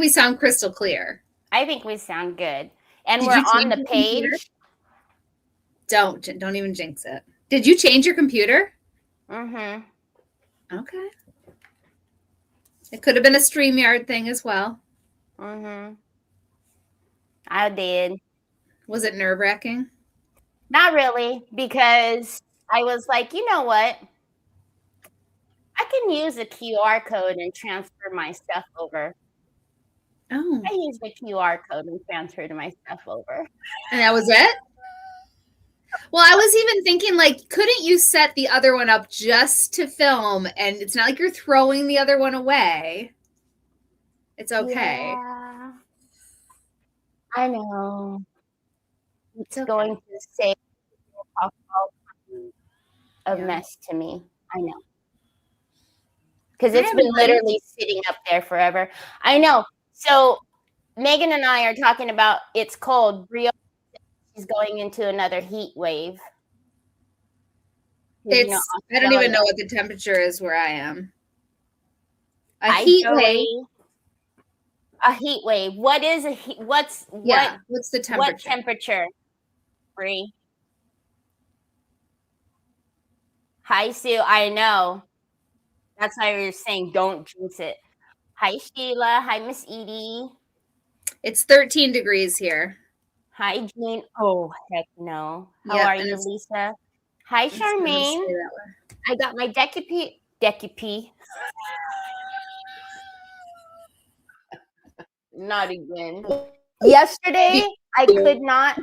we sound crystal clear. I think we sound good. And Did we're you on change the your page. computer? Don't even jinx it. Did you change your computer? Mm-hmm. Okay. It could have been a StreamYard thing as well. Mm-hmm. I did. Was it nerve-wracking? Not really, because I was like, you know what? I can use a QR code and transfer my stuff over. Oh. I used the QR code and transferred my stuff over. And that was it? Well, I was even thinking, like, couldn't you set the other one up just to film? And it's not like you're throwing the other one away. It's okay. Yeah. I know. It's okay. going to say a mess to me. I know. Because it's been literally sitting up there forever. I know. So Megan and I are talking about it's cold. Brio is going into another heat wave. It's, I don't even know what the temperature is where I am. A heat wave. A heat wave. What is a heat? What's the temperature? What temperature? Bree. Hi, Sue. I know. That's why we were saying don't jinx it. Hi, Sheila. Hi, Miss Edie. It's 13 degrees here. Hi, Jean. Oh, heck no. How are you, Lisa? Hi, Charmaine. I got my Decoupage. Not again. Yesterday, I could not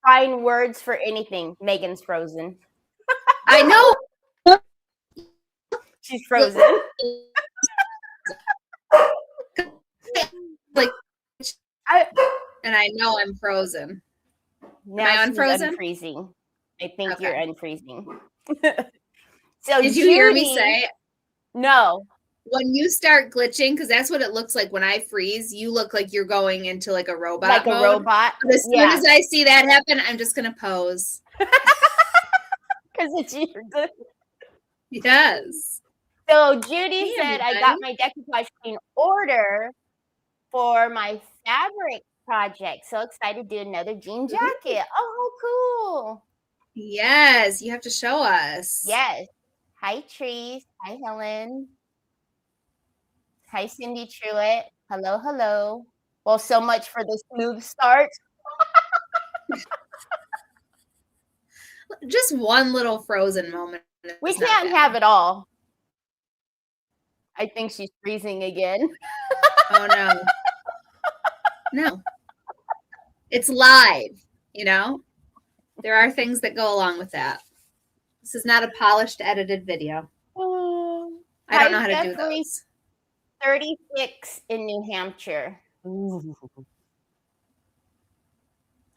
find words for anything. Megan's frozen. I know. She's frozen. Like, and I know I'm frozen. Now am I unfrozen? Unfreezing. I think you're unfreezing. So did you hear me say? No. When you start glitching, because that's what it looks like when I freeze, you look like you're going into like a robot mode. Robot. But as soon as I see that happen, I'm just going to pose. Because it's your good. Yes. So Judy said, I got my decoupage in order for my fabric project. So excited to do another jean jacket. Oh, cool. Yes, you have to show us. Yes. Hi, Trees. Hi, Helen. Hi, Cindy Truitt. Hello, hello. Well, so much for the smooth start. Just one little frozen moment. We can't have it all. I think she's freezing again. Oh, no. No. It's live, you know? There are things that go along with that. This is not a polished, edited video. I don't know how to do those. 36 in New Hampshire. Ooh.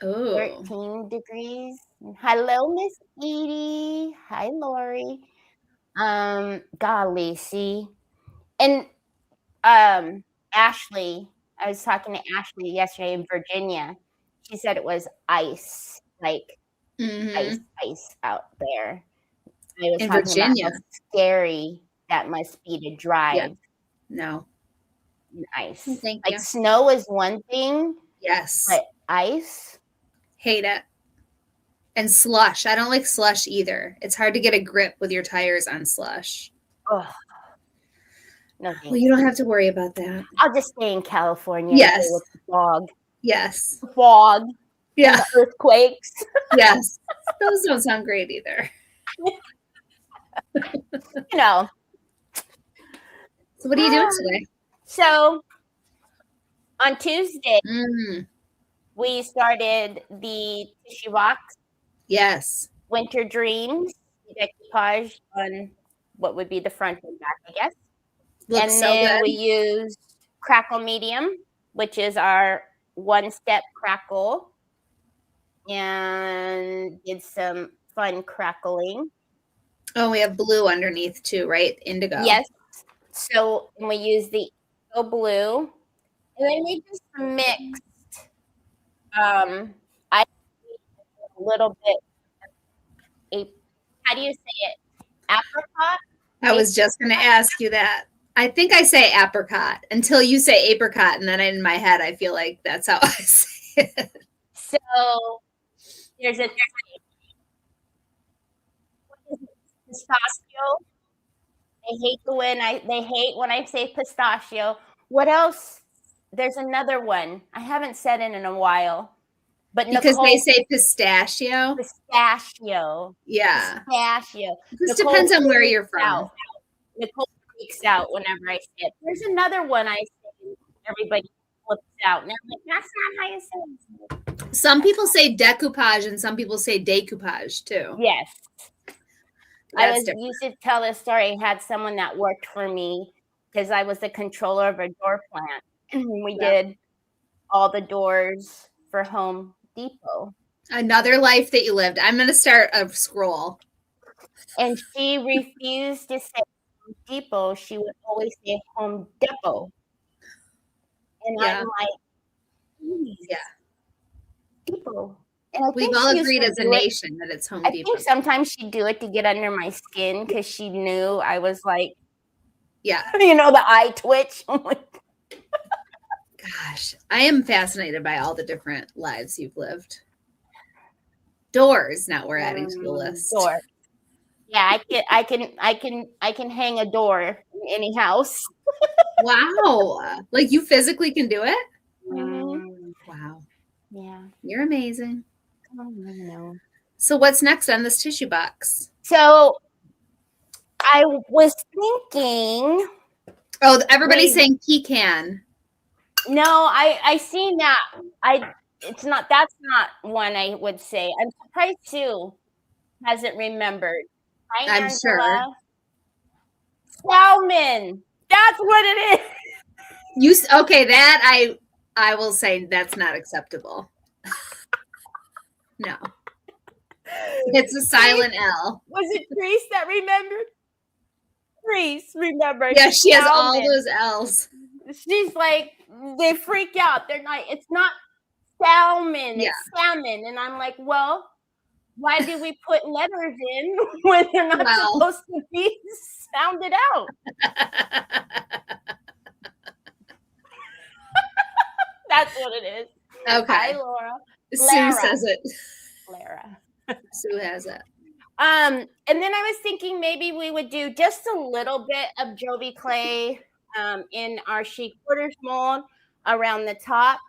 13 degrees. Hello, Miss Edie. Hi, Lori. Golly, see. And Ashley, I was talking to Ashley yesterday in Virginia. She said it was ice, like ice out there. I was in talking Virginia. About how scary that must be to drive. Yeah. No. In ice. Thank like you. Snow is one thing. Yes. But ice? Hate it. And slush. I don't like slush either. It's hard to get a grip with your tires on slush. Oh. No, well, you don't have to worry about that. I'll just stay in California. Yes. With the fog. Yes. The fog. Yeah. And the earthquakes. Yes. Those don't sound great either. You know. So what are you doing today? So on Tuesday, we started the tissue box. Yes. Winter Dreams decoupage on what would be the front and back, I guess. Looks and so then good. We used Crackle Medium, which is our one-step crackle, and did some fun crackling. Oh, we have blue underneath too, right? Indigo. Yes. So we use the indigo blue, and then we just mixed. I a little bit. How do you say it? Apricot. I was just going to ask you that. I think I say apricot until you say apricot, and then in my head I feel like that's how I say it. So there's a pistachio. They hate when I say pistachio. What else? There's another one. I haven't said it in a while. But Because Nicole, they say pistachio. Pistachio. Yeah. Pistachio. This depends on where you're from. Out. Nicole freaks out whenever I say it. There's another one I say. Everybody flips out. And I'm like, that's not how you say it. Some people say decoupage and some people say decoupage too. Yes. Used to tell this story. I had someone that worked for me because I was the controller of a door plant. And we did all the doors for Home Depot. Another life that you lived. I'm going to start a scroll. And she refused to say Home Depot. She would always say Home Depot. And I'm like, Depot. And we've all agreed as a nation that it's Home Depot. I think sometimes she'd do it to get under my skin because she knew I was like, the eye twitch. Gosh, I am fascinated by all the different lives you've lived. Doors. Now we're adding to the list. Door. Yeah, I can hang a door in any house. Wow! Like you physically can do it? Mm-hmm. Wow. Yeah, you're amazing. Oh, I know. So what's next on this tissue box? So I was thinking. Oh, everybody's saying pecan. No, I seen that. That's not one I would say. I'm surprised Sue hasn't remembered. Hi, I'm sure. Salmon. That's what it is. Okay, that I will say that's not acceptable. No. It's a silent L. Was it Grace that remembered? Grace remembered. Yeah, she has all those L's. She's like, they freak out. They're not, it's not salmon, it's salmon. And I'm like, well, why do we put letters in when they're not supposed to be sounded out? That's what it is. Okay. Hi, Laura. Sue says it. Lara. Sue has it. And then I was thinking maybe we would do just a little bit of Jovi clay in our chic quarters mold around the top.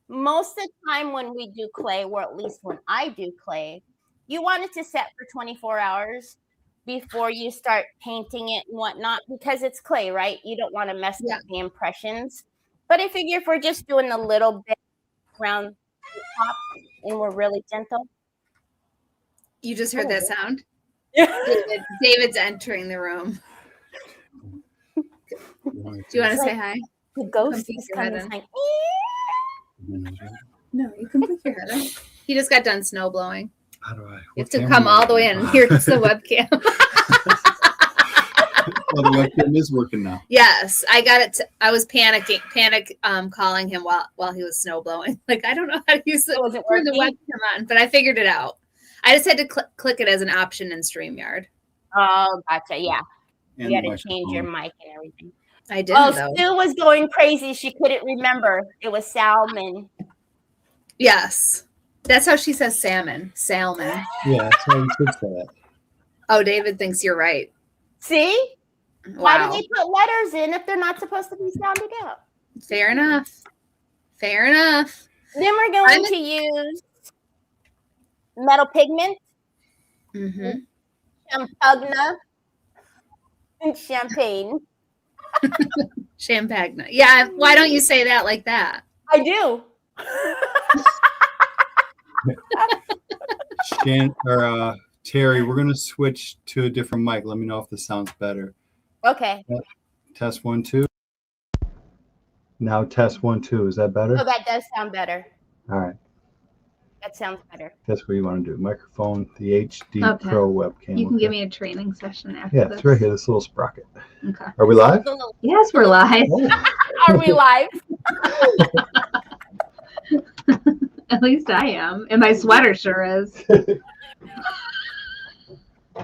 Most of the time when we do clay, or at least when I do clay, you want it to set for 24 hours before you start painting it and whatnot, because it's clay, right? You don't want to mess up the impressions. But I figure if we're just doing a little bit around the top and we're really gentle. You just heard that sound? Yeah. David's entering the room. Do you want to say hi? The ghost is coming. Like, no, you can put your head in. He just got done snow blowing. How do I? You have to come all the way in. Here's the webcam. Well, the webcam is working now. Yes, I got it. I was panic calling him while he was snow blowing. Like, I don't know how to use the webcam on, but I figured it out. I just had to click it as an option in StreamYard. Oh, gotcha. Yeah. And you had to change your mic and everything. I didn't, though. Sue was going crazy. She couldn't remember. It was salmon. Yes. That's how she says salmon. Salmon. Yeah, that's how you should say it. Oh, David thinks you're right. See? Wow. Why do they put letters in if they're not supposed to be sounded out? Fair enough. Fair enough. Then we're going to use metal pigment, champagne, and champagne. Champagne. Yeah, why don't you say that like that? I do. Teri, we're going to switch to a different mic. Let me know if this sounds better. Okay. Test 1, 2. Now test 1, 2. Is that better? Oh, that does sound better. All right. That sounds better. That's what you want to do. Microphone, the HD Pro webcam. You can give me a training session after this. It's right here, this little sprocket. Okay. Are we live? Yes, we're live. Oh. Are we live? At least I am. And my sweater sure is.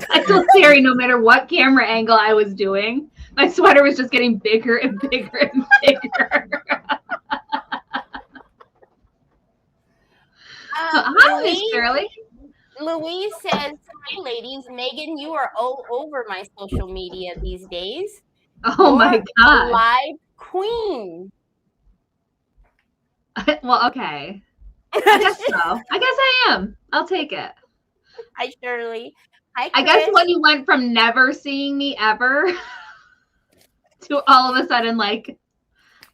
I told Teri no matter what camera angle I was doing, My sweater was just getting bigger and bigger and bigger. So, hi, Miss Shirley. Louise says, "Hi, ladies. Megan, you are all over my social media these days. Oh my You're a God. live queen." Well, okay. I guess so. I guess I am. I'll take it. Hi, Shirley. Hi, I Chris. guess when you went from never seeing me ever to all of a sudden, like,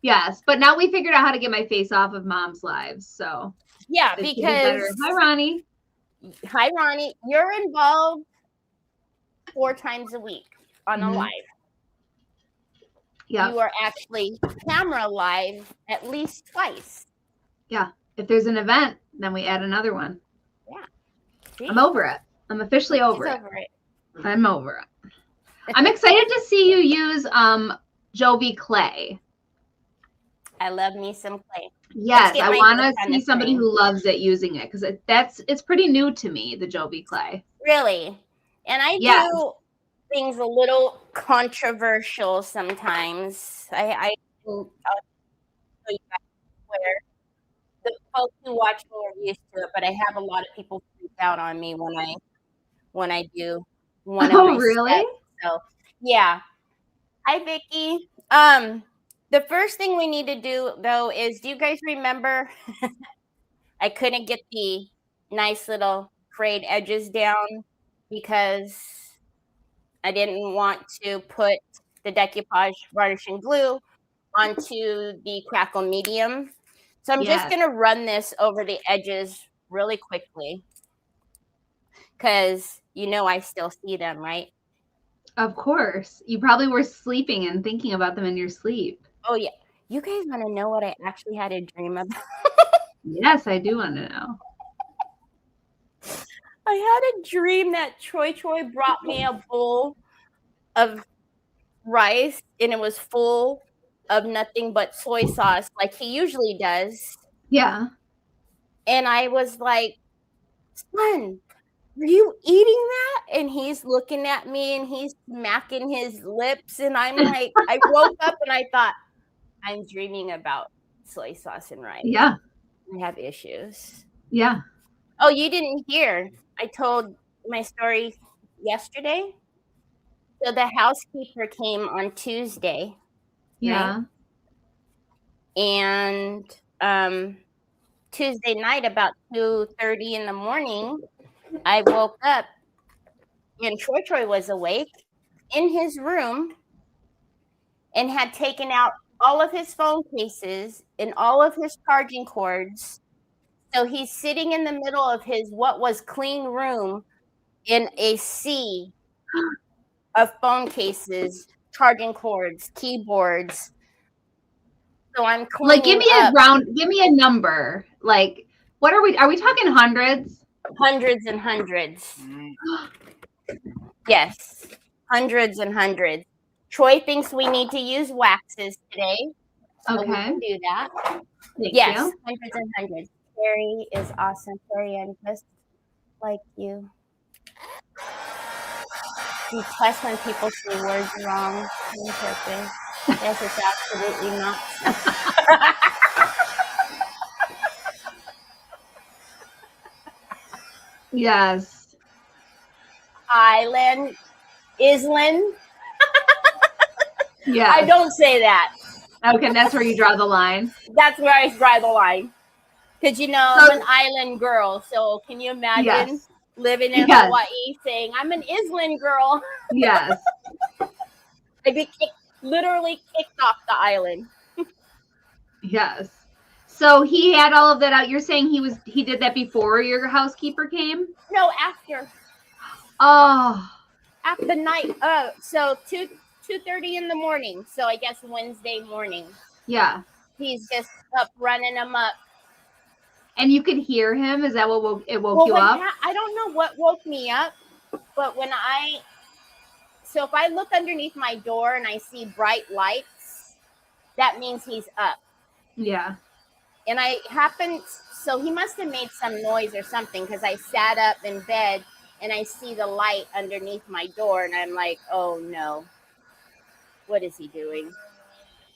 yes. But now we figured out how to get my face off of Mom's lives. So Yeah, it should be better. because Hi, Ronnie. Hi, Ronnie. You're involved 4 times a week on a live. Yeah. You are actually camera live at least twice. Yeah. If there's an event, then we add another one. Yeah. See? I'm over it. I'm officially She's over it. over it. I'm over it. I'm excited to see you use Jovi clay. I love me some clay. Yes, I want to see somebody thing. who loves it using it because it's pretty new to me, the Jovi clay. Really? And I do things a little controversial sometimes. I'll show you guys where the folks who watch me are used to it, but I have a lot of people freak out on me when I do one of my really? steps. So yeah. Hi, Vicky. The first thing we need to do though is, do you guys remember I couldn't get the nice little frayed edges down because I didn't want to put the decoupage varnishing glue onto the crackle medium. So I'm just going to run this over the edges really quickly because I still see them, right? Of course. You probably were sleeping and thinking about them in your sleep. Oh, yeah. You guys want to know what I actually had a dream about? Yes, I do want to know. I had a dream that Troy brought me a bowl of rice and it was full of nothing but soy sauce like he usually does. Yeah. And I was like, "Son, are you eating that?" And he's looking at me and he's smacking his lips. And I'm like, I woke up and I thought, I'm dreaming about soy sauce and rice. Yeah. I have issues. Yeah. Oh, you didn't hear. I told my story yesterday. So the housekeeper came on Tuesday. Yeah. Right? And Tuesday night about 2:30 in the morning, I woke up and Troy was awake in his room and had taken out all of his phone cases and all of his charging cords. So he's sitting in the middle of his what was clean room in a sea of phone cases, charging cords, keyboards. So I'm cleaning give me a number. Like, what are we talking hundreds? Hundreds and hundreds. Yes, hundreds and hundreds. Troy thinks we need to use waxes today. So we can do that. Thank you. Hundreds and hundreds. Teri is awesome. Teri, I'm just like you. You test when people say words wrong on purpose. Yes, it's absolutely not. Yes. Island. Yeah. I don't say that. Okay, that's where you draw the line. That's where I draw the line. Because, I'm an island girl. So can you imagine living in Hawaii saying, I'm an island girl? Yes. I'd be literally kicked off the island. Yes. So he had all of that out. You're saying he did that before your housekeeper came? No, after. Oh. After the night. So 2:30 in the morning. So I guess Wednesday morning. Yeah. He's just up running them up. And you could hear him? Is that what woke you up? I don't know what woke me up, but so if I look underneath my door and I see bright lights, that means he's up. Yeah. And so he must have made some noise or something because I sat up in bed and I see the light underneath my door and I'm like, oh no. What is he doing?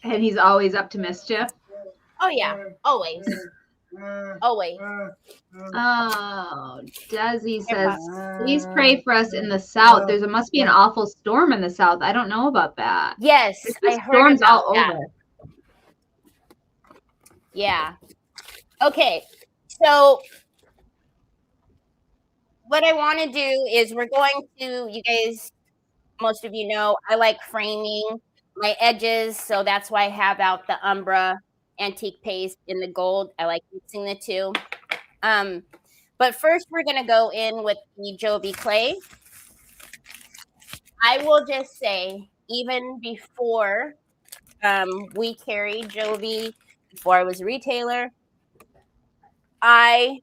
And he's always up to mischief. Oh yeah, always. Always. Oh, Desi Grandpa. says, please pray for us in the south. There must be an awful storm in the south. I don't know about that. Yes, There's I heard storms about all that. over. Yeah. Okay, so what I want to do is we're going to, you guys, most of you know, I like framing my edges, so that's why I have out the Umbra antique paste in the gold. I like mixing the two. But first we're going to go in with the Jovi clay. I will just say, even before we carried Jovi, before I was a retailer, I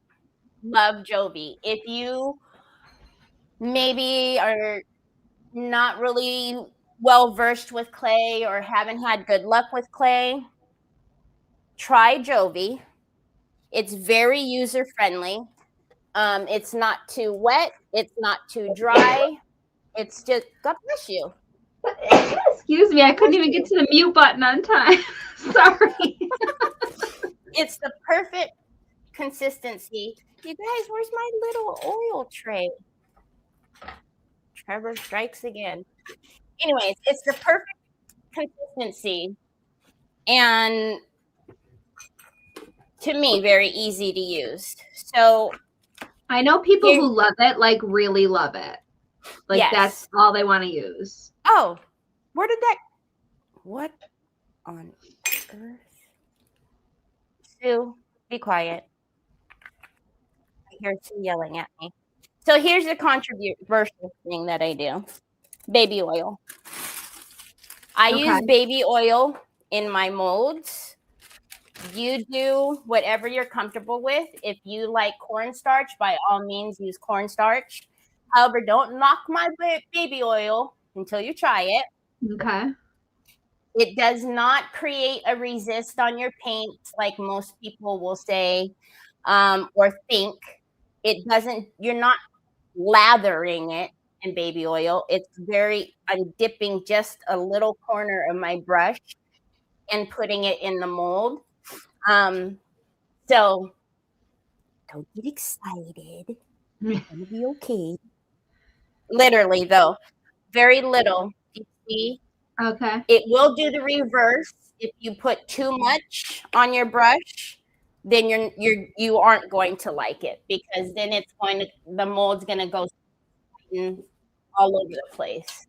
love Jovi. If you maybe are not really well versed with clay or haven't had good luck with clay, try Jovi. It's very user friendly. It's not too wet. It's not too dry. It's just, God bless you. Excuse me, I couldn't even get to the mute button on time. Sorry. It's the perfect consistency. You guys, where's my little oil tray? Trevor strikes again. Anyways, it's the perfect consistency. And to me, very easy to use. So I know people who love it, like really love it. Like yes. That's all they want to use. Oh, where did that? What on earth? Sue, be quiet. I hear Sue yelling at me. So here's the controversial thing that I do. Baby oil. I use baby oil in my molds. You do whatever you're comfortable with. If you like cornstarch, by all means use cornstarch. However, don't knock my baby oil until you try it. Okay. It does not create a resist on your paint like most people will say or think. It doesn't, you're not lathering it in baby oil. I'm dipping just a little corner of my brush and putting it in the mold. So don't get excited. It's gonna be okay. Literally though, very little. You see? Okay. It will do the reverse. If you put too much on your brush, then you aren't going to like it, because then the mold's gonna go all over the place.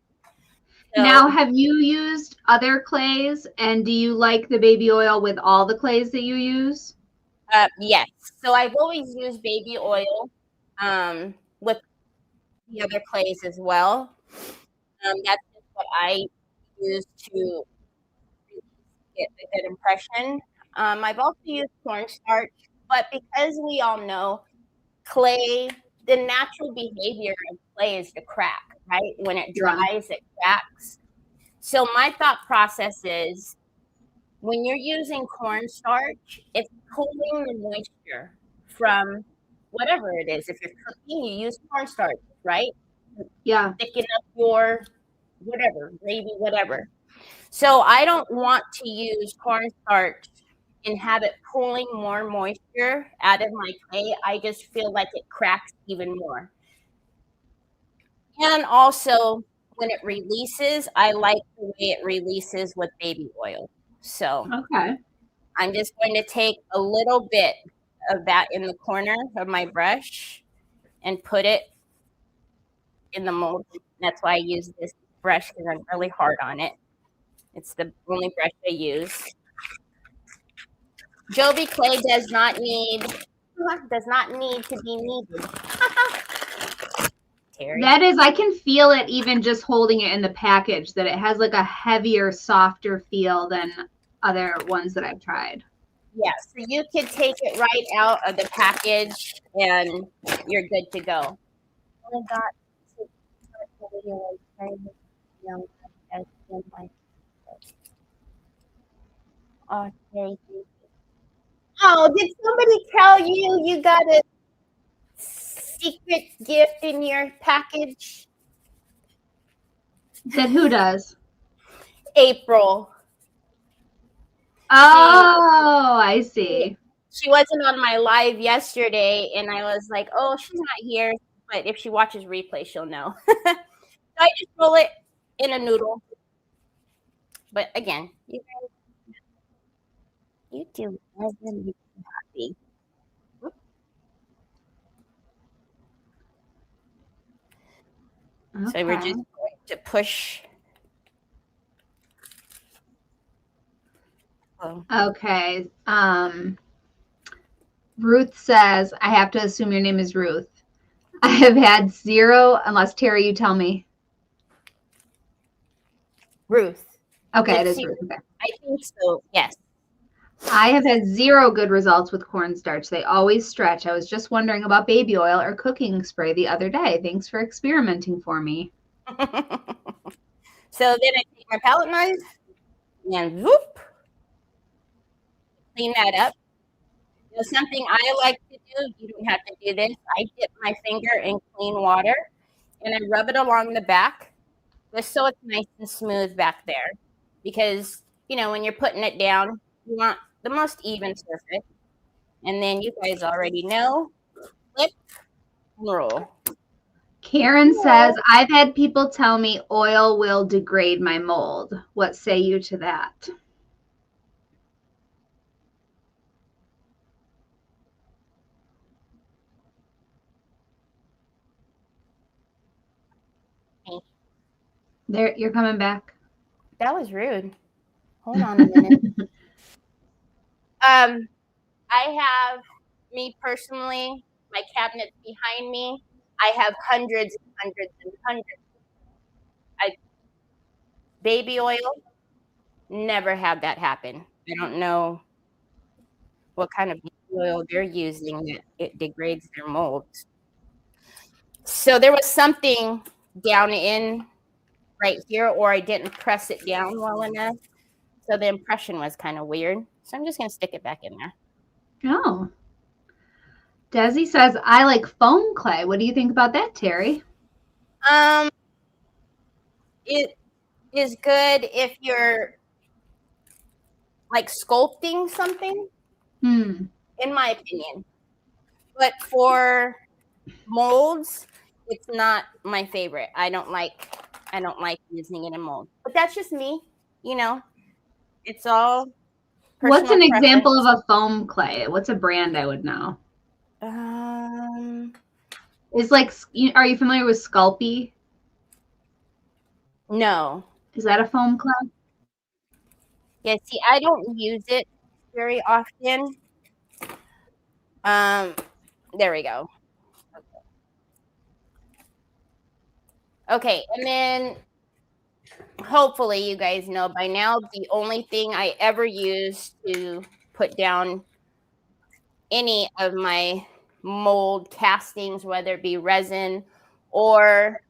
So, now, have you used other clays, and do you like the baby oil with all the clays that you use? Yes. So I've always used baby oil with the other clays as well. That's just what I use to get a good impression. I've also used cornstarch, but because we all know clay, the natural behavior of clay is to crack, right? When it dries, it cracks. So my thought process is, when you're using cornstarch, it's pulling the moisture from whatever it is. If you're cooking, you use cornstarch, right? Yeah. Thicken up your whatever, gravy, whatever. So I don't want to use cornstarch and have it pulling more moisture out of my clay. I just feel like it cracks even more. And also, when it releases, I like the way it releases with baby oil. So I'm just going to take a little bit of that in the corner of my brush and put it in the mold. That's why I use this brush, because I'm really hard on it. It's the only brush I use. Jovi clay does not need to be kneaded. Teri. That is, I can feel it even just holding it in the package, that it has like a heavier, softer feel than other ones that I've tried. Yeah, so you could take it right out of the package and you're good to go. Oh my God. Oh, did somebody tell you you got a secret gift in your package? That who does? April. Oh, I see. She wasn't on my live yesterday, and I was like, oh, she's not here. But if she watches replay, she'll know. So I just roll it in a noodle. But again, you do resin, you happy. So we're just going to push. Okay. Ruth says, I have to assume your name is Ruth. I have had 0, unless Teri, you tell me. Ruth. Okay, Let's it is see. Ruth. Okay. I think so. Yes. I have had 0 good results with cornstarch. They always stretch. I was just wondering about baby oil or cooking spray the other day. Thanks for experimenting for me. So then I take my palette knife and whoop, clean that up. You know, something I like to do, you don't have to do this. I dip my finger in clean water and I rub it along the back just so it's nice and smooth back there. Because, you know, when you're putting it down, you want the most even surface. And then you guys already know, flip and roll. Karen says, I've had people tell me oil will degrade my mold. What say you to that? There, you're coming back. That was rude. Hold on a minute. I have, me personally, my cabinets behind me, I have hundreds and hundreds and hundreds. Baby oil, never had that happen. I don't know what kind of baby oil they're using that it degrades their molds. So there was something down in right here, or I didn't press it down well enough. So the impression was kind of weird. So I'm just going to stick it back in there. Oh. Desi says, I like foam clay. What do you think about that, Teri? It is good if you're like sculpting something, in my opinion. But for molds, it's not my favorite. I don't like using it in mold. But that's just me, you know. It's all personal. What's an preference. example of a foam clay? What's a brand I would know? Is like, are you familiar with Sculpey? No. Is that a foam clay? Yeah, see, I don't use it very often. There we go. Okay, and then hopefully you guys know by now, the only thing I ever use to put down any of my mold castings, whether it be resin or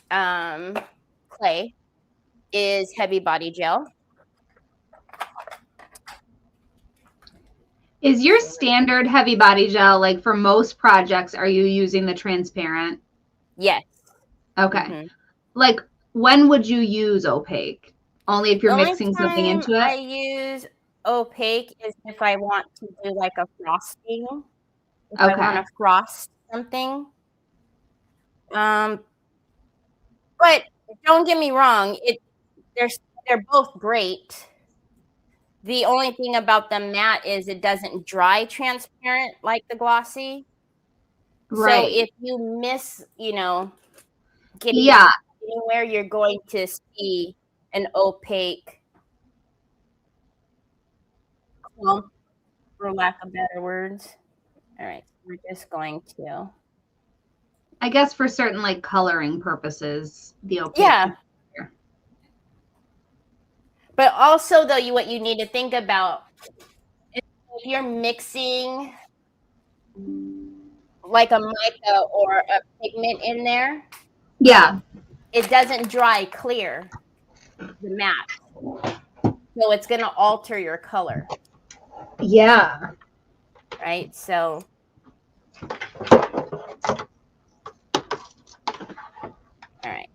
clay, is heavy body gel. Is your standard heavy body gel, like for most projects, are you using the transparent? Yes. Okay. Mm-hmm. Like, when would you use opaque? Only if you're mixing something into it? I use opaque is if I want to do like a frosting. If I want to frost something. But don't get me wrong, they're both great. The only thing about the matte is it doesn't dry transparent like the glossy. Right. So if you miss, getting anywhere, you're going to see an opaque clump, for lack of better words. All right, we're just going to. I guess for certain like coloring purposes, the opaque. Yeah. But also, though, what you need to think about is if you're mixing like a mica or a pigment in there, it doesn't dry clear, the matte. So it's going to alter your color. Yeah. Right? So. All right.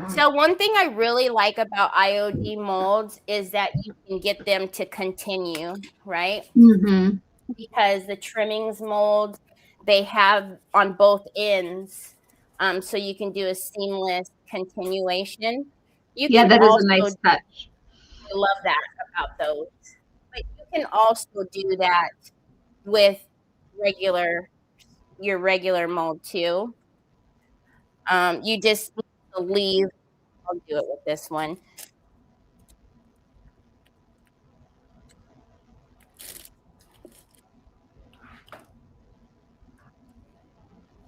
So So one thing I really like about IOD molds is that you can get them to continue, right? Mm-hmm. Because the trimmings mold, they have on both ends, so you can do a seamless continuation. You Yeah, can that is a also, nice touch. I love that about those. But you can also do that with your regular mold too. You just need to leave. I'll do it with this one.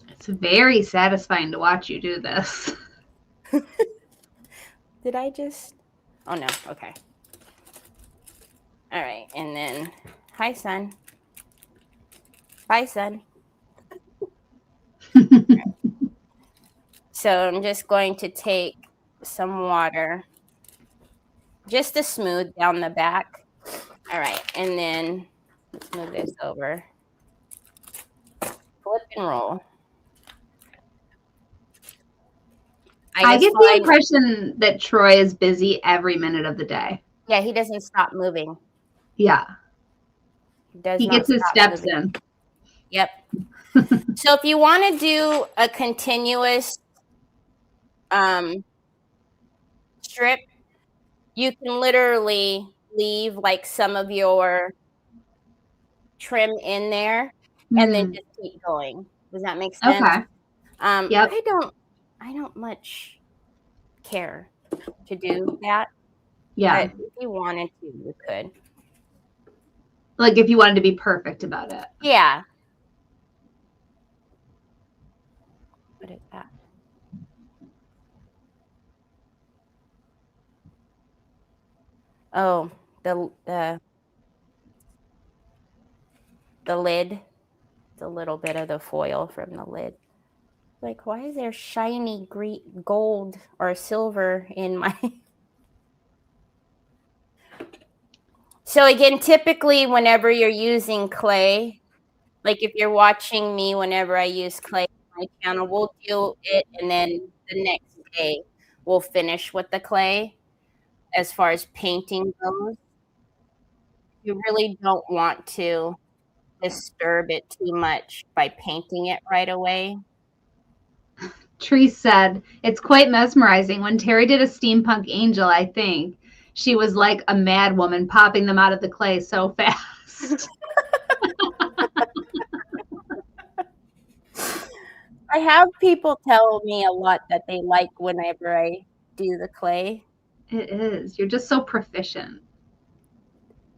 It's very satisfying to watch you do this. Did I just? Oh no. Okay. All right, and then, hi, son. Bye, son. So I'm just going to take some water just to smooth down the back. All right, and then let's move this over. Flip and roll. I get the impression that Troy is busy every minute of the day. Yeah, he doesn't stop moving. Yeah. He gets his steps moving. in. Yep. So if you want to do a continuous strip, you can literally leave like some of your trim in there and then just keep going. Does that make sense? Okay. Yep. I don't much care to do that. Yeah. But if you wanted to, you could. Like if you wanted to be perfect about it. Yeah. What is that? Oh, the lid. It's a little bit of the foil from the lid. Like, why is there shiny green gold or silver in my? So again, typically whenever you're using clay, like if you're watching me whenever I use clay on my channel, we'll do it and then the next day we'll finish with the clay as far as painting goes. You really don't want to disturb it too much by painting it right away. Tree said, it's quite mesmerizing. When Teri did a steampunk angel, I think, she was like a mad woman popping them out of the clay so fast. I have people tell me a lot that they like whenever I do the clay. It is. You're just so proficient.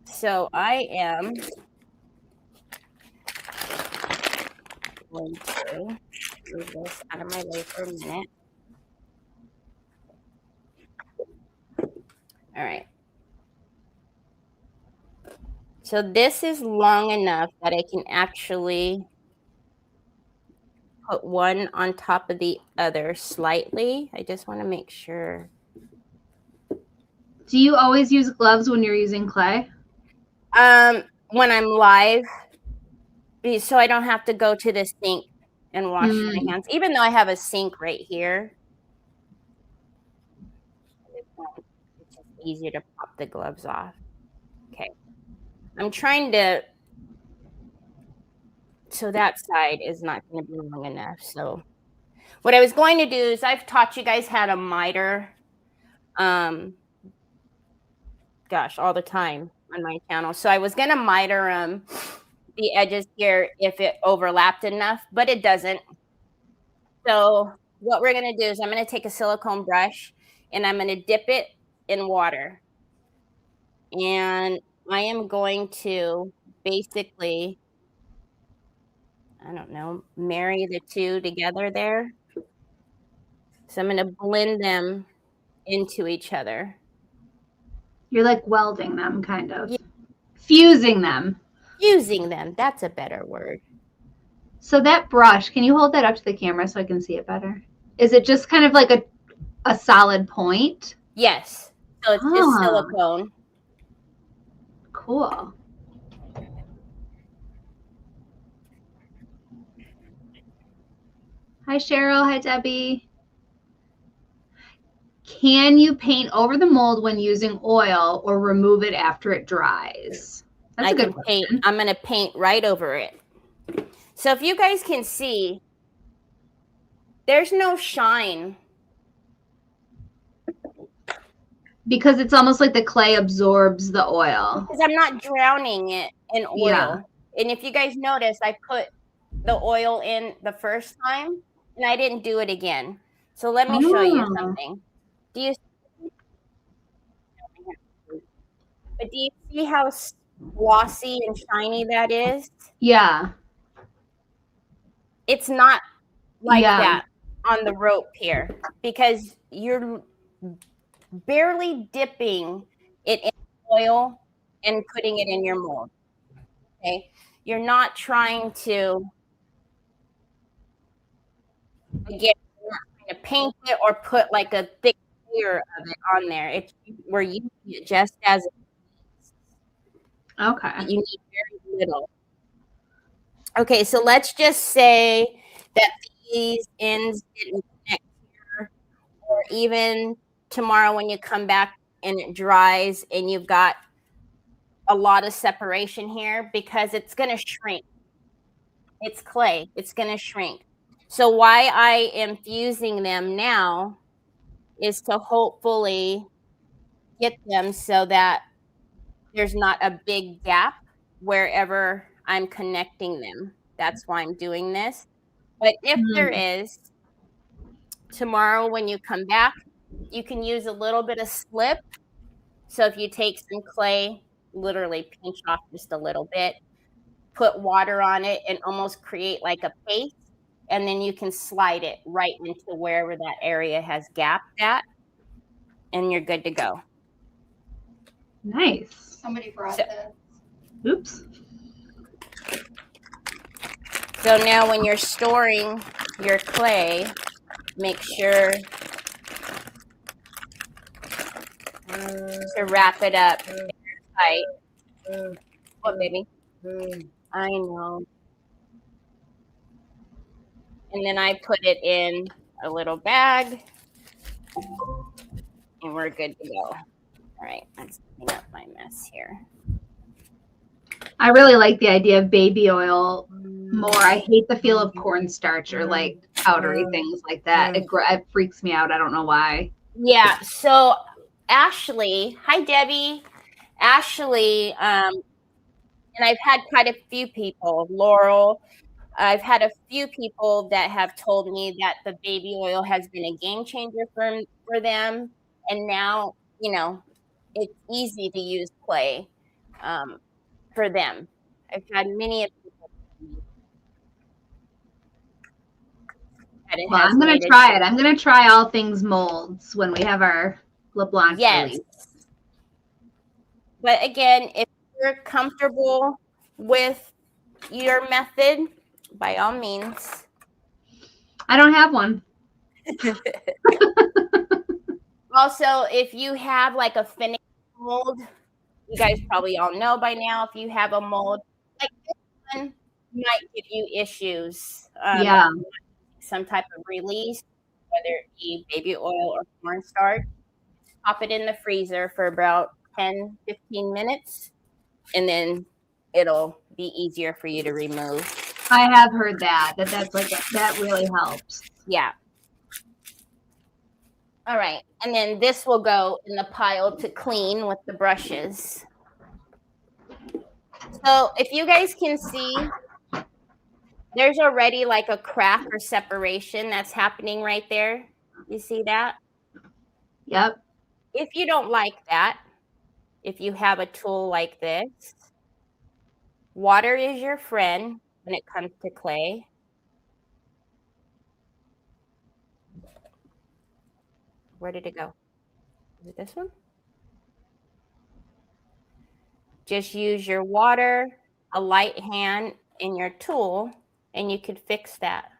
So I am going to move this out of my way for a minute. All right. So this is long enough that I can actually put one on top of the other slightly. I just want to make sure. Do you always use gloves when you're using clay? When I'm live, so I don't have to go to the sink and wash my hands, even though I have a sink right here. It's just easier to pop the gloves off. Okay. I'm trying to, so that side is not going to be long enough. So what I was going to do is I've taught you guys how to miter, gosh, all the time on my channel. So I was going to miter the edges here if it overlapped enough, but it doesn't. So what we're going to do is I'm going to take a silicone brush and I'm going to dip it in water. And I am going to basically, I don't know, marry the two together there. So I'm going to blend them into each other. You're like welding them, kind of. Yeah. Fusing them. Fusing them. That's a better word. So that brush, can you hold that up to the camera so I can see it better? Is it just kind of like a solid point? Yes. So it's just silicone. Cool. Hi, Cheryl. Hi, Debbie. can you paint over the mold when using oil or remove it after it dries? That's a good question. I'm going to paint right over it. So if you guys can see, there's no shine. Because it's almost like the clay absorbs the oil. Because I'm not drowning it in oil. Yeah. And if you guys notice, I put the oil in the first time and I didn't do it again. So let me show you something. Do you see how glossy and shiny that is? Yeah. It's not like that on the rope here because you're barely dipping it in oil and putting it in your mold. Okay, you're not trying to paint it or put like a thick layer of it on there. We're using it just as it is. Okay. You need very little. Okay, so let's just say that these ends didn't connect here, or even tomorrow when you come back and it dries and you've got a lot of separation here because it's going to shrink. It's clay. It's going to shrink. So why I am fusing them now is to hopefully get them so that there's not a big gap wherever I'm connecting them. That's why I'm doing this. But if there is, tomorrow when you come back, you can use a little bit of slip. So if you take some clay, literally pinch off just a little bit, put water on it and almost create like a paste, and then you can slide it right into wherever that area has gapped at, and you're good to go. Nice. Somebody brought this. Oops. So now when you're storing your clay, make sure to wrap it up tight. What, baby? I know. And then I put it in a little bag, and we're good to go. All right, let's clean up my mess here. I really like the idea of baby oil more. I hate the feel of cornstarch or like powdery things like that. It freaks me out. I don't know why. Yeah. So Ashley, hi Debbie. Ashley, and I've had quite a few people, Laurel. I've had a few people that have told me that the baby oil has been a game changer for them. And now, you know, it's easy to use clay for them. I've had many people. Well, I'm going to try it. I'm going to try all things molds when we have our LeBlanc release. But again, if you're comfortable with your method, by all means. I don't have one. Also, if you have like a finished mold, you guys probably all know by now, if you have a mold like this one might give you issues. Some type of release, whether it be baby oil or cornstarch. Pop it in the freezer for about 10, 15 minutes, and then it'll be easier for you to remove. I have heard that really helps. Yeah. All right. And then this will go in the pile to clean with the brushes. So if you guys can see, there's already like a crack or separation that's happening right there. You see that? Yep. If you don't like that, if you have a tool like this, water is your friend when it comes to clay. Where did it go? Is it this one? Just use your water, a light hand, and your tool, and you could fix that.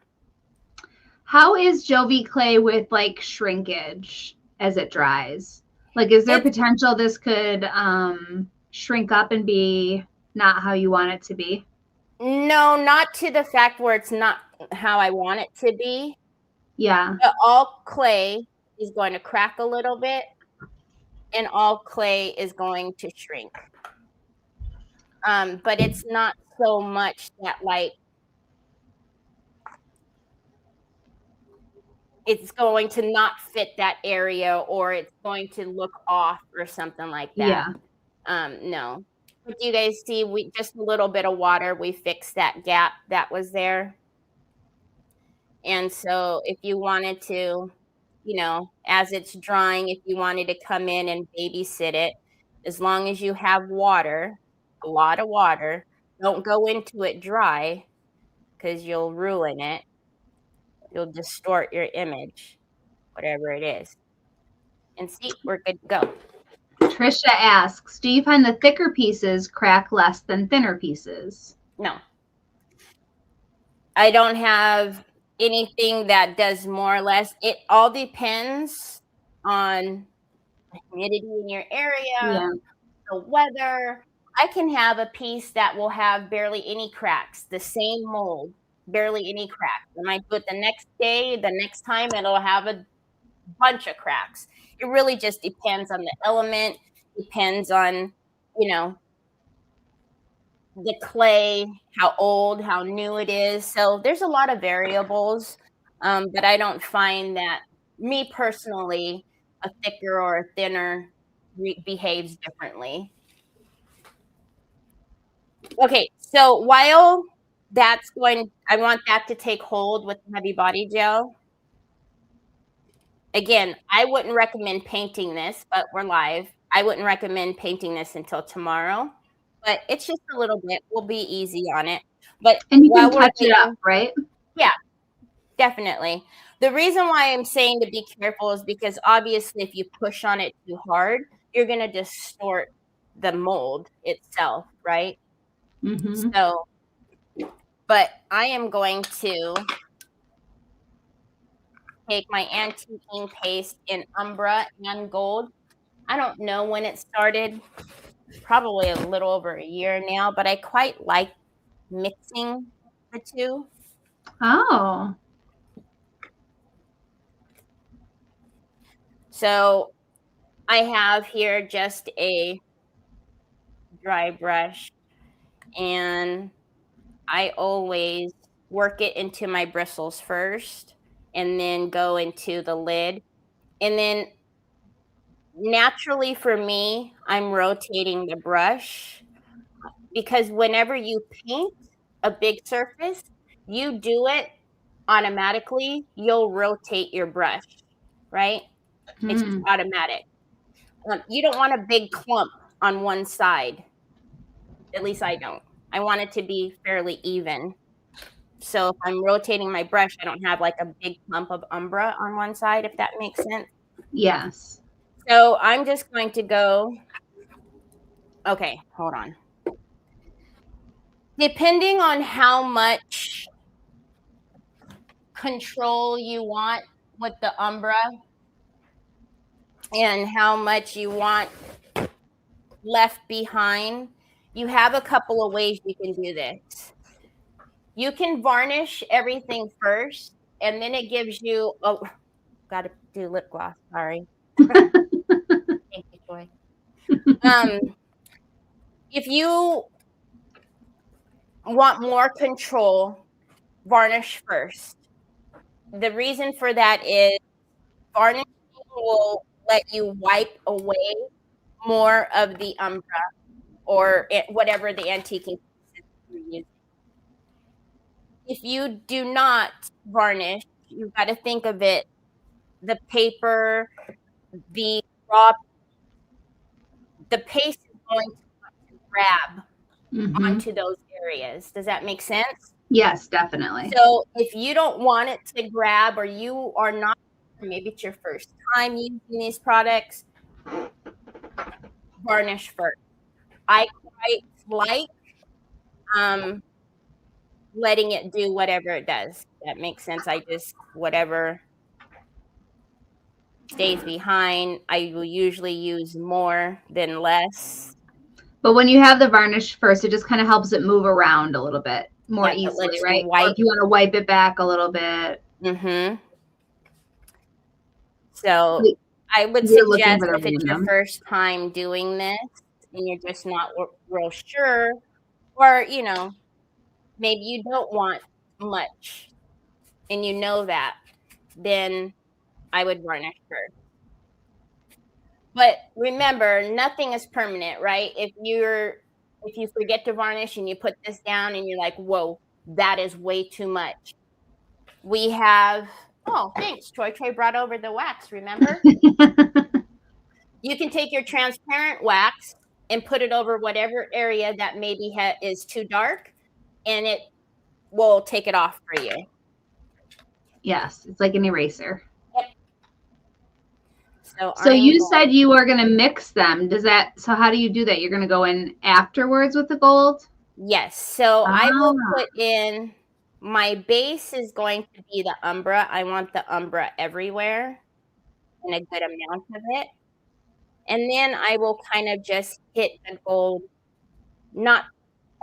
How is Jovi clay with like shrinkage as it dries? Like, is there potential this could shrink up and be not how you want it to be? No, not to the fact where it's not how I want it to be. Yeah. But all clay is going to crack a little bit, and all clay is going to shrink. But it's not so much that like it's going to not fit that area or it's going to look off or something like that. No. But you guys see, we just a little bit of water, we fixed that gap that was there. And so if you wanted to, you know, as it's drying, if you wanted to come in and babysit it, as long as you have water, a lot of water, don't go into it dry because you'll ruin it. You'll distort your image, whatever it is. And see, we're good to go. Trisha asks, do you find the thicker pieces crack less than thinner pieces? No. I don't have anything that does more or less. It all depends on the humidity in your area, the weather. I can have a piece that will have barely any cracks, the same mold, barely any cracks. I might do it the next day, the next time it'll have a bunch of cracks. It really just depends on the element, depends on, you know, the clay, how old, how new it is. So there's a lot of variables, but I don't find that, me personally, a thicker or a thinner behaves differently. Okay, so while that's going, I want that to take hold with the heavy body gel. Again, I wouldn't recommend painting this, but we're live. I wouldn't recommend painting this until tomorrow, but it's just a little bit. We'll be easy on it. And you can touch it up, right? Yeah, definitely. The reason why I'm saying to be careful is because obviously if you push on it too hard, you're going to distort the mold itself, right? Mm-hmm. So, but I am going to take my antiquing paste in Umbra and Gold. I don't know when it started, probably a little over a year now, but I quite like mixing the two. Oh. So I have here just a dry brush, and I always work it into my bristles first and then go into the lid. And then naturally for me, I'm rotating the brush because whenever you paint a big surface, you do it automatically. You'll rotate your brush, right? It's just automatic. You don't want a big clump on one side. At least I don't. I want it to be fairly even. So if I'm rotating my brush, I don't have like a big clump of Umbra on one side, if that makes sense. Yes. So I'm just going to go. Okay, hold on. Depending on how much control you want with the Umbra and how much you want left behind, you have a couple of ways you can do this. You can varnish everything first, and then it gives you, oh, got to do lip gloss, sorry. Thank you, Joy. If you want more control, varnish first. The reason for that is varnishing will let you wipe away more of the Umbra or whatever the antiquing you're using. If you do not varnish, you've got to think of it, the paper, the raw, the paste is going to grab onto those areas. Does that make sense? Yes, definitely. So if you don't want it to grab, or you are not, maybe it's your first time using these products, varnish first. I quite like letting it do whatever it does. That makes sense. I just, whatever stays behind, I will usually use more than less. But when you have the varnish first, it just kind of helps it move around a little bit more easily, right? Or if you want to wipe it back a little bit. So Wait, I would you're looking suggest for the if it's your random. first time doing this and you're just not real sure, or, maybe you don't want much and you know that, then I would varnish first. But remember, nothing is permanent, right? If you forget to varnish and you put this down and you're like, whoa, that is way too much. We have, oh, thanks. Troy brought over the wax, remember? You can take your transparent wax and put it over whatever area that maybe is too dark, and it will take it off for you. Yes, it's like an eraser. Yep. So you said you were going to mix them. So how do you do that? You're going to go in afterwards with the gold? Yes. So I will put in, my base is going to be the umbra. I want the umbra everywhere and a good amount of it. And then I will kind of just hit the gold, not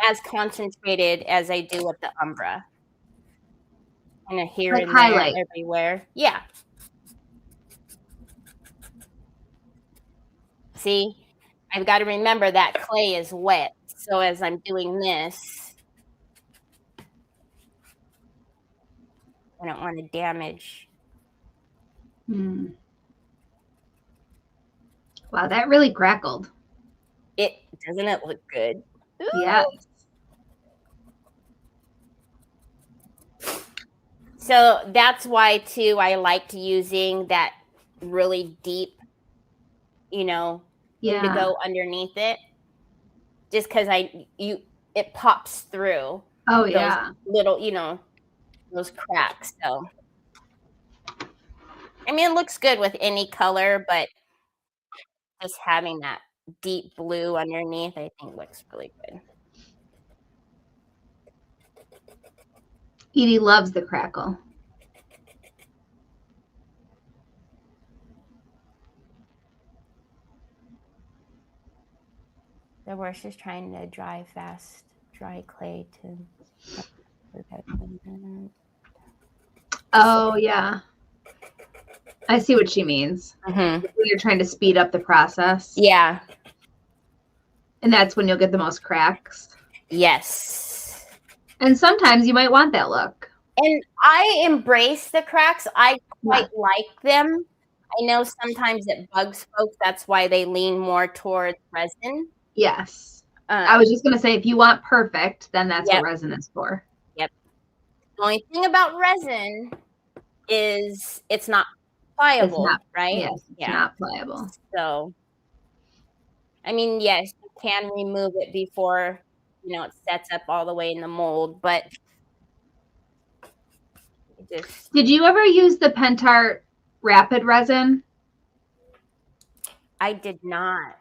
as concentrated as I do with the umbra. Kind of here Like and highlight. there, everywhere. Yeah. See, I've got to remember that clay is wet. So as I'm doing this, I don't want to damage. Wow, that really crackled. Doesn't it look good? Yeah. So that's why too I liked using that really deep, indigo underneath it, just because it pops through. Oh those yeah. Little, those cracks. So I mean, it looks good with any color, but just having that deep blue underneath, I think looks really good. Edie loves the crackle. The worst is trying to dry clay to. Oh yeah. I see what she means. Mm-hmm. When you're trying to speed up the process. Yeah. And that's when you'll get the most cracks. Yes. And sometimes you might want that look. And I embrace the cracks. I quite like them. I know sometimes it bugs folks. That's why they lean more towards resin. Yes. I was just going to say, if you want perfect, then that's Yep. what resin is for. Yep. The only thing about resin is it's not pliable, right? Yes, it's not pliable. So, I mean, yes, you can remove it before, it sets up all the way in the mold, but Did you ever use the Pentart Rapid resin? I did not.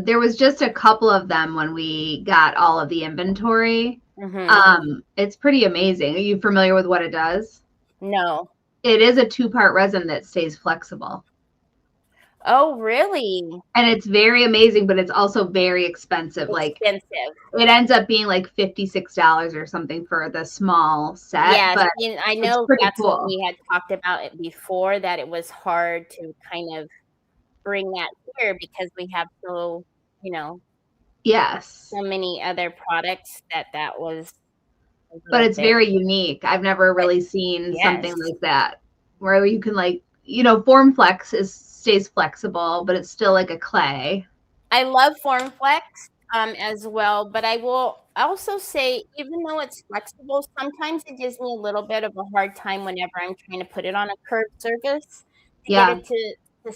There was just a couple of them when we got all of the inventory. Mm-hmm. It's pretty amazing. Are you familiar with what it does? No. It is a 2-part resin that stays flexible. Oh, really? And it's very amazing, but it's also very expensive. Expensive. It ends up being like $56 or something for the small set. Yeah, but I know that's cool. what we had talked about it before, that it was hard to kind of bring that here because we have so many other products that was. But it's very unique. I've never really seen something like that where you can Form Flex stays flexible, but it's still like a clay. I love Form Flex as well, but I will also say, even though it's flexible, sometimes it gives me a little bit of a hard time whenever I'm trying to put it on a curved surface to get it to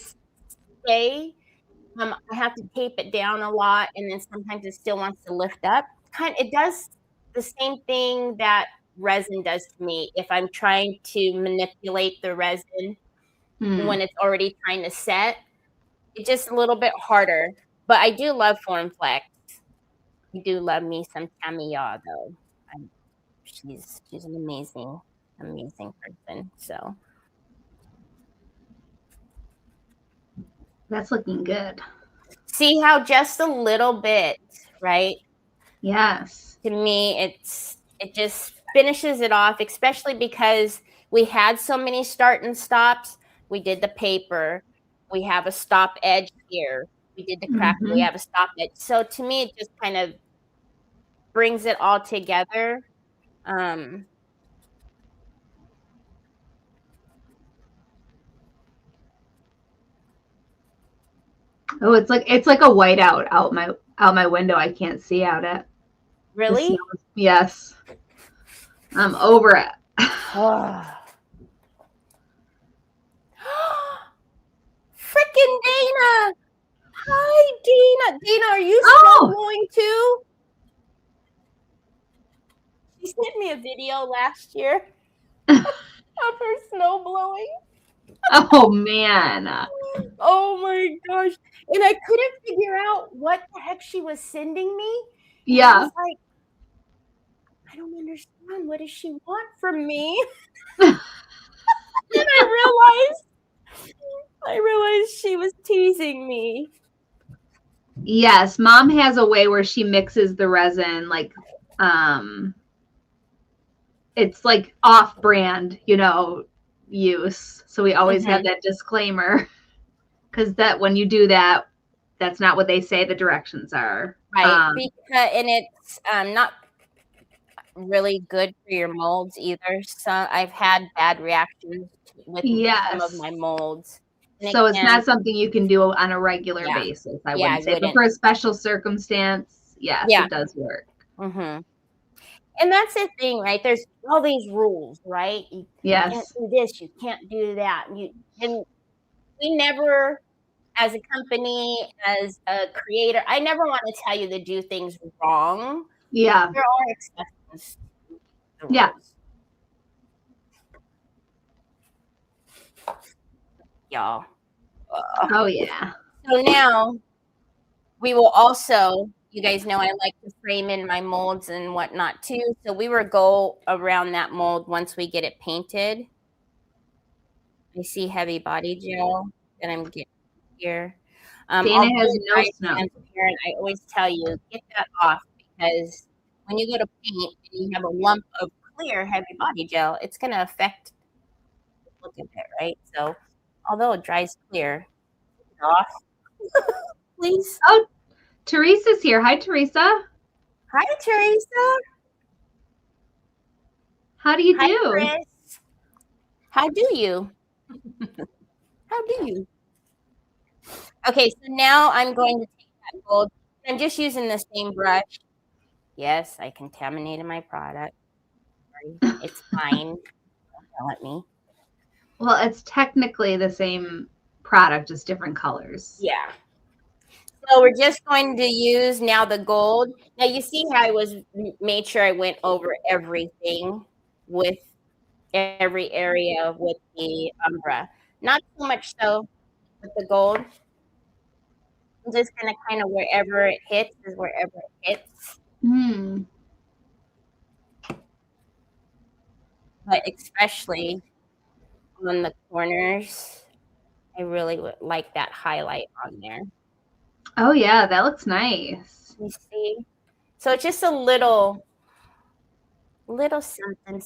stay. I have to tape it down a lot, and then sometimes it still wants to lift up. It does the same thing that resin does to me if I'm trying to manipulate the resin when it's already trying to set. It's just a little bit harder, but I do love Form Flex. I do love me some Tamiya though. She's an amazing person. So that's looking good. See how just a little bit, right? Yes. To me, it just finishes it off, especially because we had so many start and stops. We did the paper. We have a stop edge here. We did the crack. We have a stop edge. So to me, it just kind of brings it all together. Oh, it's like a whiteout out my window. I can't see out it. Really? Yes. I'm over it. Frickin' Dana! Hi, Dana. Dana, are you snow blowing too? She sent me a video last year of her snow blowing. Oh man. Oh my gosh. And I couldn't figure out what the heck she was sending me. Yeah. I was like, I don't understand. What does she want from me? And I realized she was teasing me. Yes, Mom has a way where she mixes the resin like it's like off-brand, use. So we always have that disclaimer because that when you do that, that's not what they say the directions are. Right. And it's not really good for your molds either. So I've had bad reactions with some of my molds. So it's not something you can do on a regular basis, I wouldn't say. But for a special circumstance, yes, it does work. And that's the thing, right? There's all these rules, right? You can't do this, you can't do that. And we never, as a company, as a creator, I never want to tell you to do things wrong. Yeah. There are exceptions. Yeah. Y'all. Oh, yeah. So now we will also, you guys know I like to frame in my molds and whatnot too. So we will go around that mold once we get it painted. I see heavy body gel that I'm getting here. Dana has no snow. I always tell you, get that off because when you go to paint and you have a lump of clear heavy body gel, it's going to affect the look of it, right? So although it dries clear, get it off. Please. Oh, Teresa's here. Hi, Teresa. Hi, Teresa. How do you do? Chris. How do you? How do you? Okay, so now I'm going to take that gold. I'm just using the same brush. Yes, I contaminated my product. Sorry. It's fine. Don't yell at me. Well, it's technically the same product, just different colors. Yeah. So we're just going to use now the gold. Now you see how I made sure I went over everything with every area with the umbra. Not so much so with the gold. I'm just going to kind of wherever it hits is wherever it hits. But especially on the corners, I really would like that highlight on there. Oh, yeah, that looks nice. You see? So it's just a little something.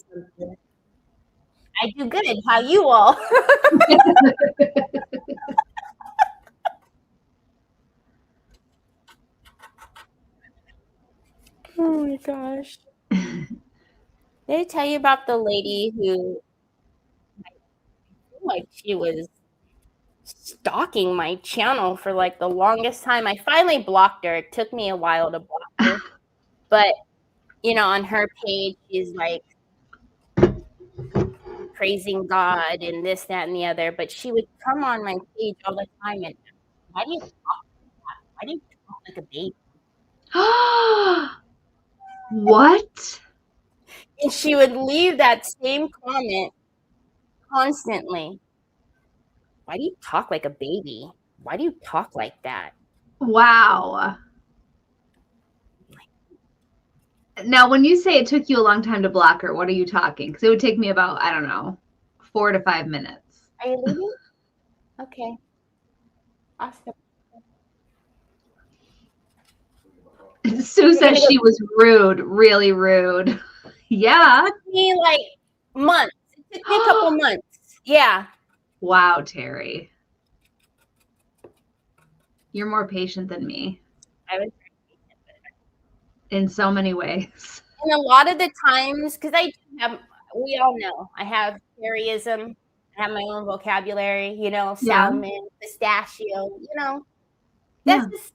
I do good. How you all? Oh my gosh. Did I tell you about the lady who I feel like she was stalking my channel for like the longest time? I finally blocked her. It took me a while to block her. But, on her page, she's like praising God and this, that, and the other. But she would come on my page all the time and, why do you talk like that? Why do you talk like a baby? What? And she would leave that same comment constantly. Why do you talk like a baby? Why do you talk like that? Wow. Now, when you say it took you a long time to block her, what are you talking? Because it would take me about, I don't know, 4 to 5 minutes. Are you leaving? Okay. Awesome. Sue says she was rude, really rude. Yeah. It took me like months. It took me a couple months. Yeah. Wow, Teri. You're more patient than me I was, in so many ways. and a lot of the times, because I do have, we all know, I have Terryism. I have my own vocabulary, Yeah. salmon, pistachio, Yeah. that's just,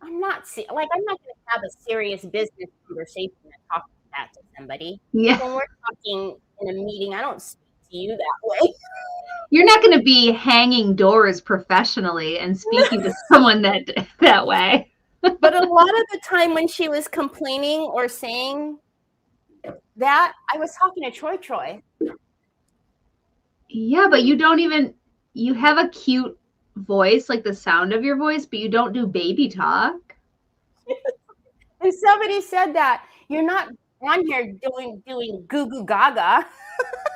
I'm not going to have a serious business conversation and talk that to somebody. Yeah. When we're talking in a meeting, I don't speak to you that way. You're not going to be hanging doors professionally and speaking to someone that way. But a lot of the time when she was complaining or saying that, I was talking to Troy. Yeah, but you have a cute voice, like the sound of your voice, but you don't do baby talk. And somebody said that you're not on here doing goo goo gaga.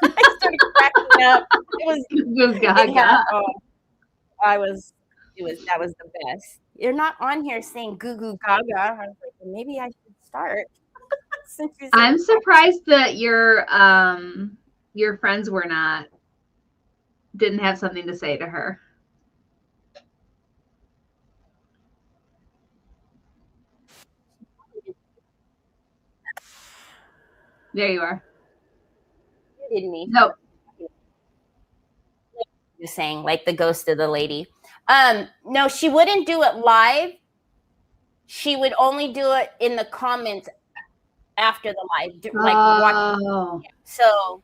I started cracking up. It was Goo gaga. that was the best. You're not on here saying goo goo gaga. I was like, well, maybe I should start. Since you said I'm surprised that your friends didn't have something to say to her. There you are. muted me. Nope. Just saying, like the ghost of the lady. No, she wouldn't do it live. She would only do it in the comments after the live, watching. So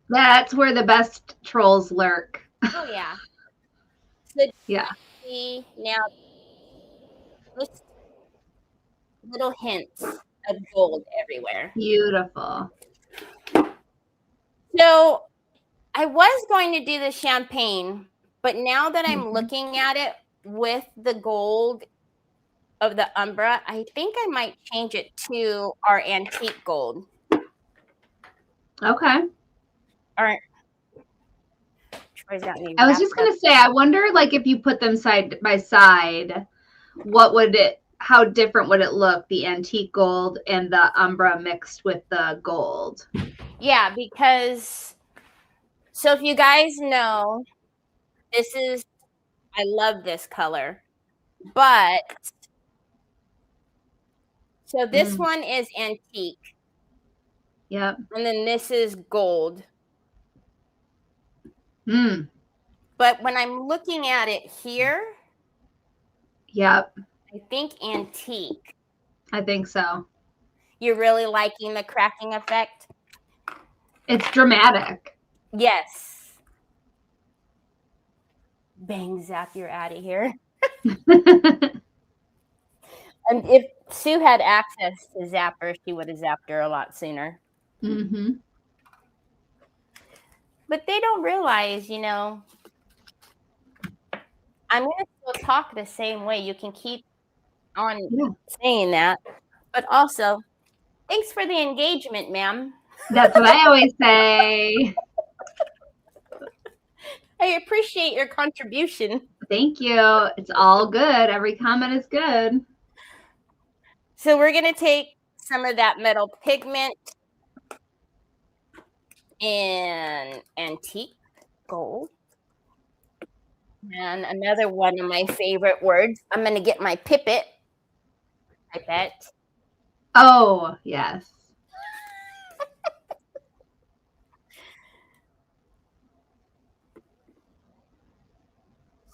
that's where the best trolls lurk. oh yeah. So yeah. see now, just little hints of gold everywhere. Beautiful. So I was going to do the champagne, but now that I'm looking at it with the gold of the Umbra, I think I might change it to our antique gold. Okay. All right. Troy's got me I was just gonna say, I wonder, like, if you put them side by side, how different would it look, the antique gold and the Umbra mixed with the gold? Yeah, because so if you guys know, I love this color, but so this one is antique. Yep. And then this is gold. But when I'm looking at it here, yep, I think antique. I think so. You're really liking the cracking effect? It's dramatic. Yes. Bang, zap, you're out of here. And if Sue had access to Zapper, she would have zapped her a lot sooner. But they don't realize, I'm going to still talk the same way. You can keep on saying that. But also, thanks for the engagement, ma'am. That's what I always say. I appreciate your contribution. Thank you. It's all good. Every comment is good. So we're going to take some of that metal pigment and antique gold. And another one of my favorite words. I'm going to get my pipette. Oh, yes.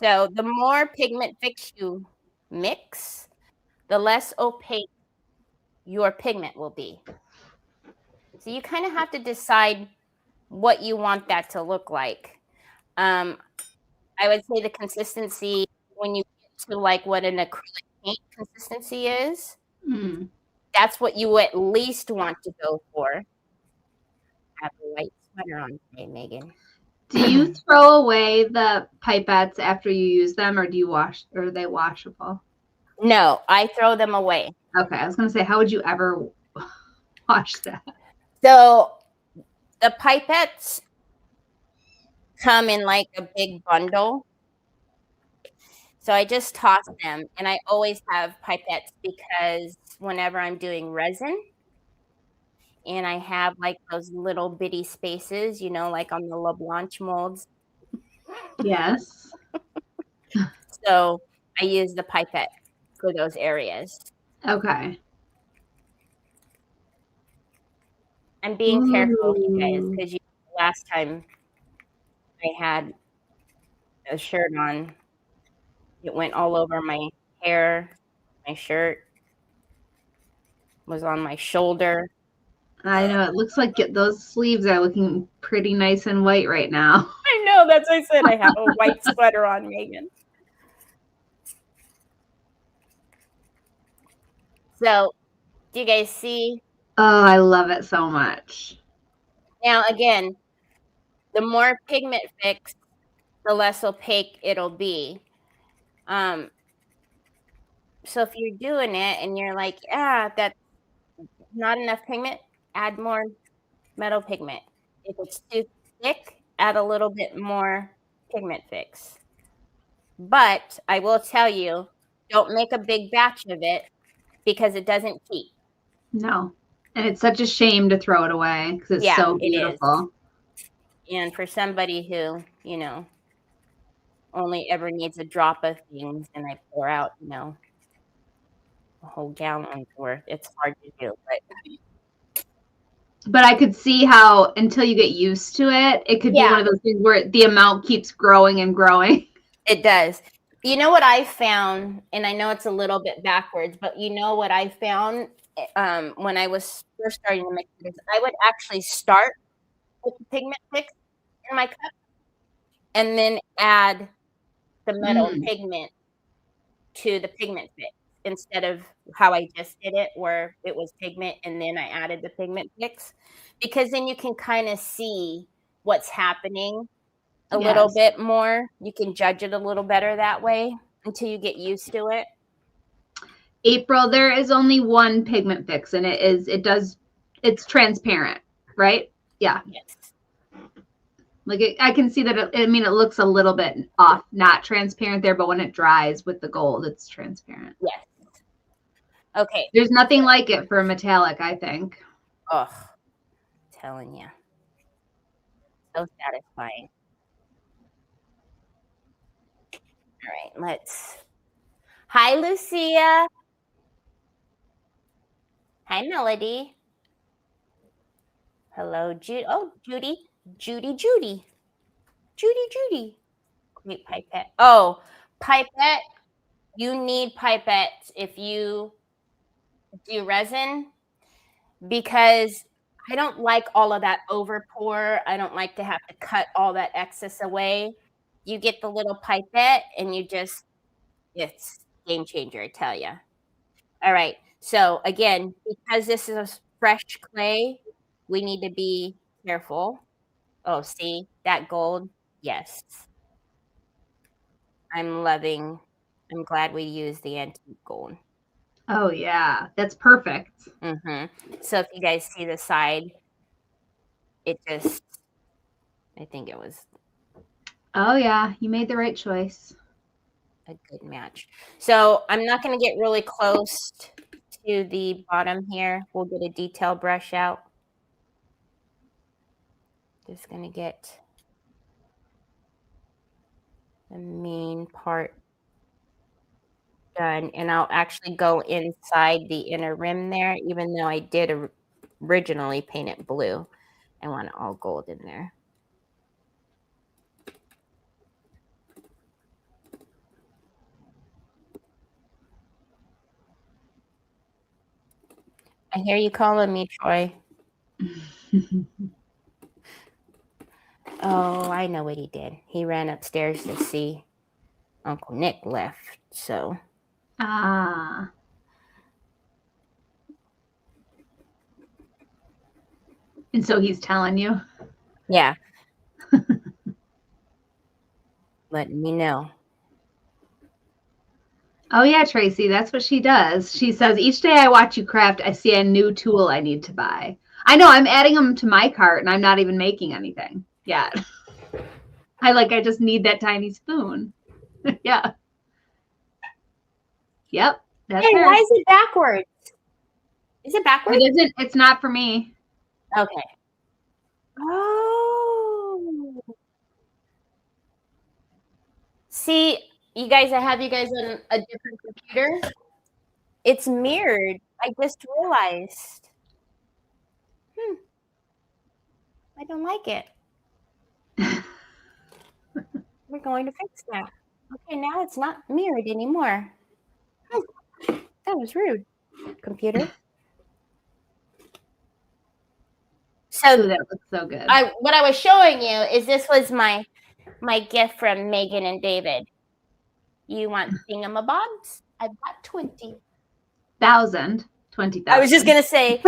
So the more pigment fix you mix, the less opaque your pigment will be. So you kind of have to decide what you want that to look like. I would say the consistency, when you get to like what an acrylic paint consistency is, that's what you at least want to go for. I have a white sweater on today, Megan. Do you throw away the pipettes after you use them, or are they washable? No, I throw them away. Okay, I was going to say, how would you ever wash that? So the pipettes come in like a big bundle. So I just toss them, and I always have pipettes because whenever I'm doing resin, and I have like those little bitty spaces, like on the LeBlanc molds. Yes. So I use the pipette for those areas. Okay. I'm being careful, you guys, Ooh. because last time I had a shirt on, it went all over my hair, my shirt was on my shoulder. I know. It looks like those sleeves are looking pretty nice and white right now. I know, that's what I said. I have a white sweater on, Megan. So, do you guys see? Oh, I love it so much. Now, again, the more pigment fix, the less opaque it'll be. So if you're doing it and you're like, that's not enough pigment, add more metal pigment. If it's too thick, add a little bit more pigment fix. But I will tell you, don't make a big batch of it because it doesn't keep. No. And it's such a shame to throw it away because it's Yeah, so it is. beautiful. And for somebody who, only ever needs a drop of things and I pour out, a whole gallon's worth, it's hard to do. But I could see how until you get used to it, it could be one of those things where the amount keeps growing and growing. It does. You know what I found, and I know it's a little bit backwards, but you know what I found when I was first starting to mix it is I would actually start with the pigment fix in my cup and then add the metal pigment to the pigment fix instead of how I just did it where it was pigment and then I added the pigment fix, because then you can kind of see what's happening a little bit more. You can judge it a little better that way until you get used to it. April, there is only one pigment fix and it's transparent, right? Yeah. Yes. Like I can see that. It looks a little bit off, not transparent there, but when it dries with the gold, it's transparent. Yes. Okay. There's nothing like it for a metallic, I think. Ugh. Telling you. So satisfying. All right, Hi, Lucia. Hi, Melody. Hello, Judy. Oh, Judy. Judy. Great pipette. Oh, pipette. You need pipettes if you do resin, because I don't like all of that over pour. I don't like to have to cut all that excess away. You get the little pipette and it's game changer, I tell you. All right. So again, because this is a fresh clay, we need to be careful. Oh, see that gold? Yes. I'm glad we used the antique gold. Oh yeah, that's perfect. So if you guys see the side, I think it was. Oh yeah, you made the right choice. A good match. So I'm not going to get really close to the bottom here. We'll get a detail brush out. Just going to get the main part done, and I'll actually go inside the inner rim there, even though I did originally paint it blue. I want it all gold in there. I hear you calling me, Troy. Oh, I know what he did. He ran upstairs to see Uncle Nick left, so. Ah. And so he's telling you? Yeah. Letting me know. Oh yeah, Tracy, that's what she does. She says, each day I watch you craft, I see a new tool I need to buy. I know, I'm adding them to my cart and I'm not even making anything yet. I just need that tiny spoon. Yeah. Yep. That's Hey, her. why is it backwards? Is it backwards? It isn't. It's not for me. Okay. Oh. See, you guys, I have you guys on a different computer. It's mirrored. I just realized. I don't like it. We're going to fix that. Okay, now it's not mirrored anymore. That was rude, computer. So Ooh, that looks so good. what I was showing you is this was my gift from Megan and David. You want thingamabobs? I've got 20. 20,000. I was just gonna say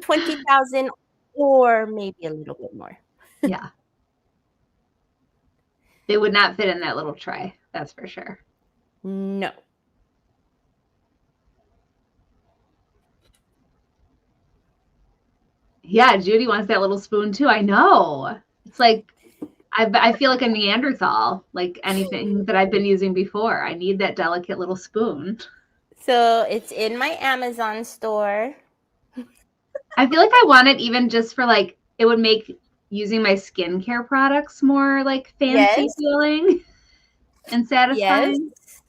20,000 or maybe a little bit more. Yeah. They would not fit in that little tray. That's for sure. No. Yeah, Judy wants that little spoon too. I know. It's like I feel like a Neanderthal, like anything that I've been using before. I need that delicate little spoon. So it's in my Amazon store. I feel like I want it even just for like, it would make using my skincare products more like fancy Yes. feeling and satisfying. Yes.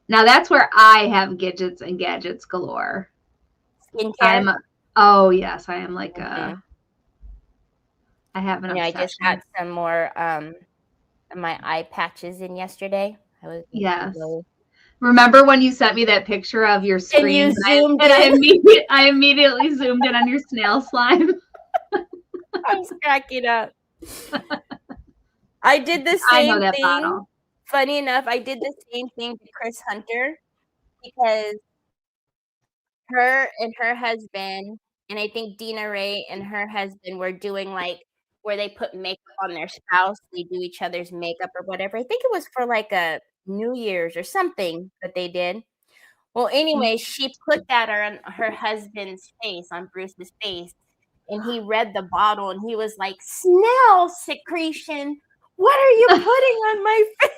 Now that's where I have gadgets galore. Skincare. Oh yes, I am like Okay. I have an Yeah, I obsession. just got some more my eye patches in yesterday. Yes. Remember when you sent me that picture of your screen? And you zoomed in? I immediately zoomed in on your snail slime. I was cracking up. I did the I know same that thing. bottle. Funny enough, I did the same thing to Chris Hunter because her and her husband, and I think Dina Ray and her husband were doing like where they put makeup on their spouse. They do each other's makeup or whatever. I think it was for like a New Year's or something that they did. Well, anyway, she put that on her husband's face, on Bruce's face, and he read the bottle and he was like, "Snail secretion. What are you putting on my face?"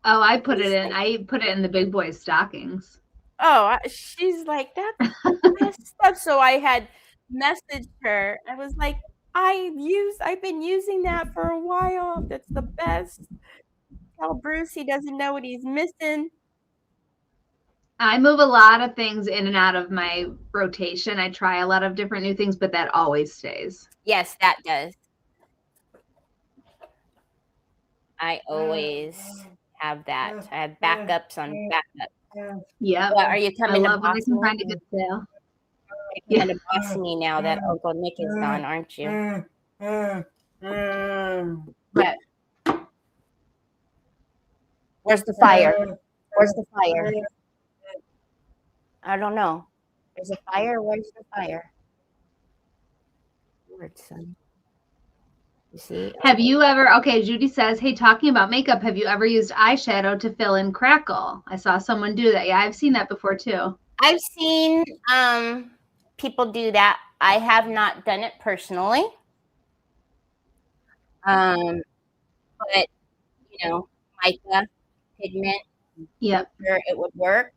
Oh, I put it in the big boys' stockings. Oh, she's like, that's the best stuff. So I had messaged her. I was like, I've been using that for a while. That's the best. Tell Bruce he doesn't know what he's missing. I move a lot of things in and out of my rotation. I try a lot of different new things, but that always stays. Yes, that does. I always have that. I have backups on backups. Yeah. Are you coming to when I can Boston? find a good sale. You're coming to Boston me now that Uncle Nick is gone, aren't you? But where's the fire? Where's the fire? I don't know. There's a fire. Where's the fire? Lord, son. You see? Have you ever, okay, Judy says, hey, talking about makeup, have you ever used eyeshadow to fill in crackle? I saw someone do that. Yeah, I've seen that before too. I've seen people do that. I have not done it personally. But you know, mica, pigment, Yep. sure it would work.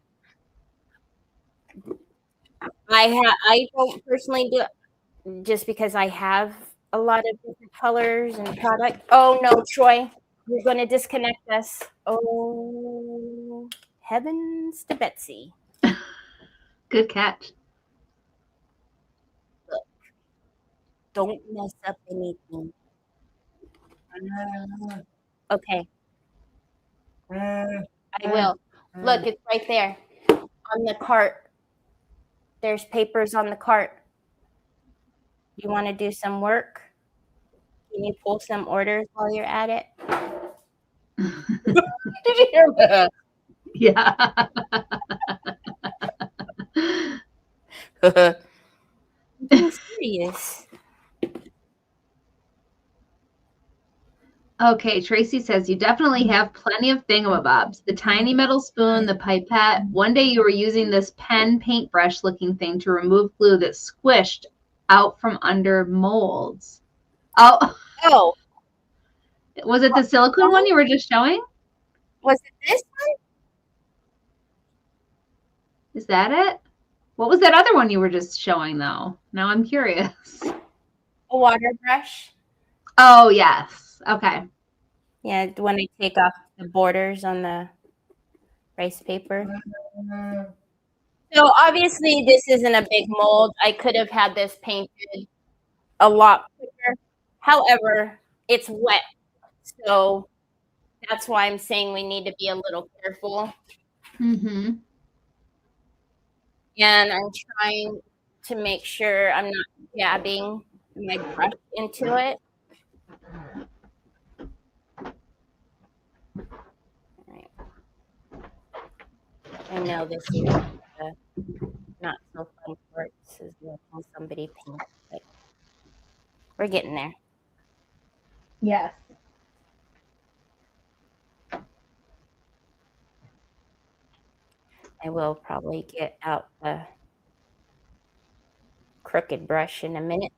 I don't personally do it just because I have a lot of different colors and products. Oh no, Troy, you're going to disconnect us. Oh, heavens to Betsy. Good catch. Look, don't mess up anything. Okay. I will. Look, it's right there on the cart. There's papers on the cart. You want to do some work? Can you pull some orders while you're at it? Did you hear that? Yeah. I'm serious. Okay, Tracy says you definitely have plenty of thingamabobs. The tiny metal spoon, the pipette. One day you were using this pen paintbrush looking thing to remove glue that squished out from under molds. Oh. Was it the silicone one you were just showing? Was it this one? Is that it? What was that other one you were just showing, though? Now I'm curious. A water brush. Oh, yes. Okay. Yeah, when I take off the borders on the rice paper. So obviously this isn't a big mold. I could have had this painted a lot quicker. However, it's wet. So that's why I'm saying we need to be a little careful. Mm-hmm. And I'm trying to make sure I'm not dabbing my brush into it. Right. I know this is not so fun part. This is watching somebody paint, but we're getting there. Yes. I will probably get out the crooked brush in a minute.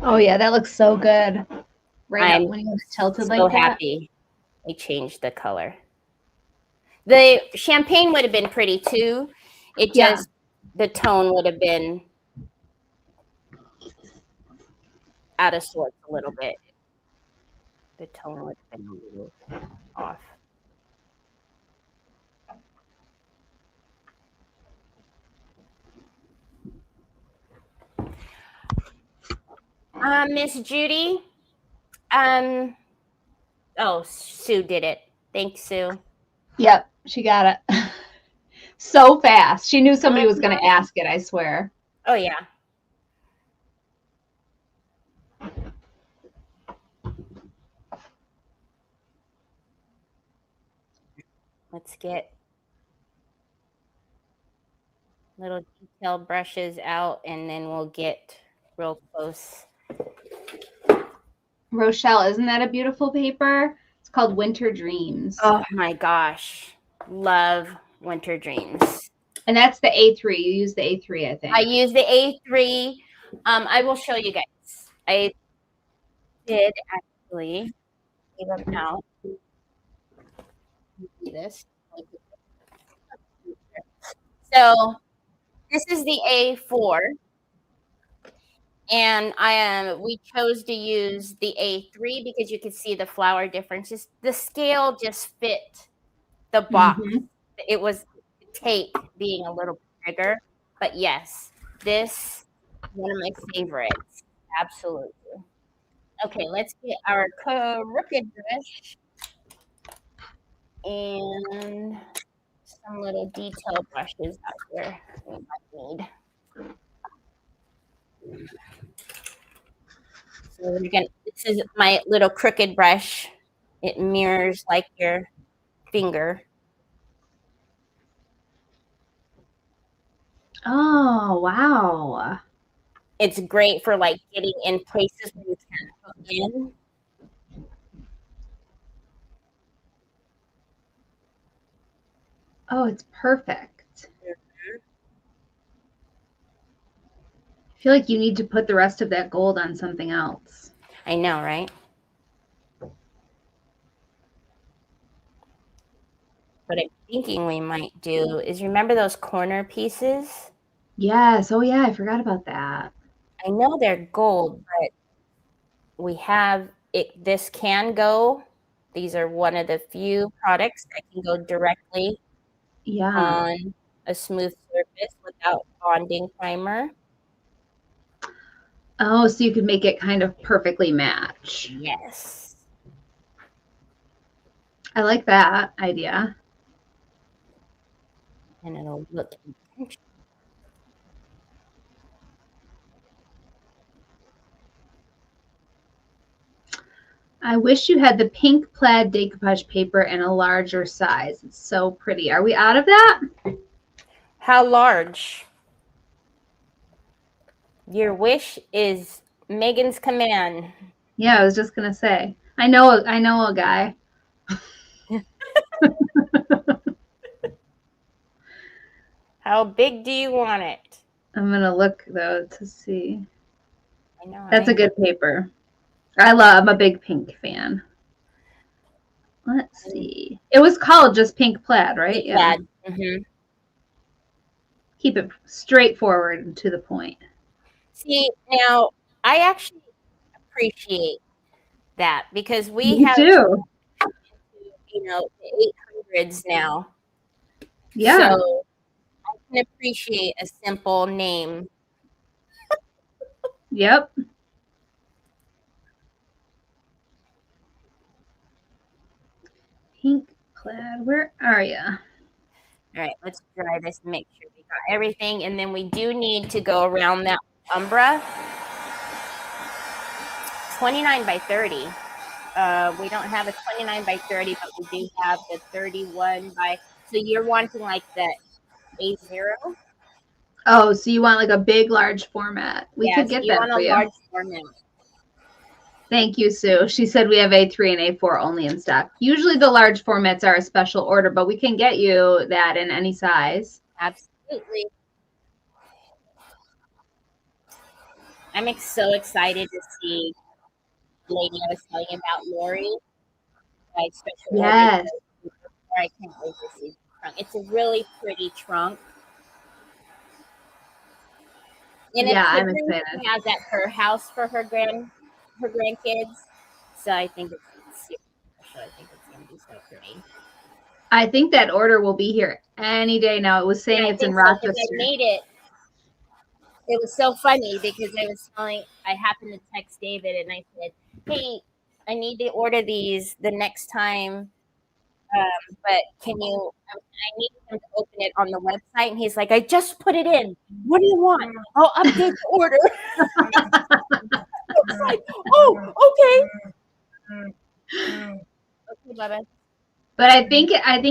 Oh, yeah, that looks so good. Right I'm up when you have it tilted so like that. happy I changed the color. The champagne would have been pretty too. It Yeah. just, the tone would have been out of sorts a little bit. The tone would have been a little off. Miss Judy. Oh, Sue did it. Thanks, Sue. Yep, she got it. So fast. She knew somebody was going to ask it, I swear. Oh, yeah. Let's get little detail brushes out and then we'll get real close. Rochelle, isn't that a beautiful paper? It's called Winter Dreams. Oh my gosh. Love Winter Dreams. And that's the A3. You use the A3, I think. I use the A3. I will show you guys. I did actually leave them out. See this? So this is the A4. And we chose to use the A3 because you could see the flower differences. The scale just fit the box. Mm-hmm. It was tape being a little bit bigger. But yes, this one of my favorites. Absolutely. Okay, let's get our crooked brush and some little detail brushes out here we might need. So we're gonna, this is my little crooked brush. It mirrors like your finger. Oh, wow. It's great for like getting in places where you can't hook in. Oh, it's perfect. I feel like you need to put the rest of that gold on something else. I know, right? What I'm thinking we might do is remember those corner pieces? Yes. Oh, yeah. I forgot about that. I know they're gold, but we have it. This can go. These are one of the few products that can go directly Yeah. on a smooth surface without bonding primer. Oh, so you could make it kind of perfectly match. Yes. I like that idea. And it'll look intentional. I wish you had the pink plaid decoupage paper in a larger size. It's so pretty. Are we out of that? How large? Your wish is Megan's command. Yeah, I was just gonna say. I know a guy. How big do you want it? I'm gonna look though to see. I know. That's a Right? good paper. I'm a big pink fan. Let's see. It was called just pink plaid, right? Yeah. Plaid. Mm-hmm. Keep it straightforward and to the point. See, now I actually appreciate that because we Me have, too. the 800s now. Yeah. So I can appreciate a simple name. Yep. Pink plaid. Where are you? All right, let's dry this and make sure we got everything. And then we do need to go around that umbra. 29 by 30. We don't have a 29 by 30, but we do have the 31 by. So you're wanting like the A0? Oh, so you want like a big, large format? We could So get you that want for a you. large format. Thank you, Sue. She said we have A3 and A4 only in stock. Usually the large formats are a special order, but we can get you that in any size. Absolutely. I'm so excited to see the lady I was telling you about, Lori. I special Yes. ordered the, I can't wait to see the trunk. It's a really pretty trunk. And Yeah, it's I'm the thing excited. she has at her house for her grandkids. So I think it's super special. I think it's gonna be so pretty. I think that order will be here any day now. It was saying Yeah, I it's in think so, 'cause Rochester. I made it. It was so funny because I happened to text David and I said, "Hey, I need to order these the next time, but I need him to open it on the website." And he's like, "I just put it in. What do you want? I'll update the order." I was like, "Oh, okay." Okay, bye-bye. But I think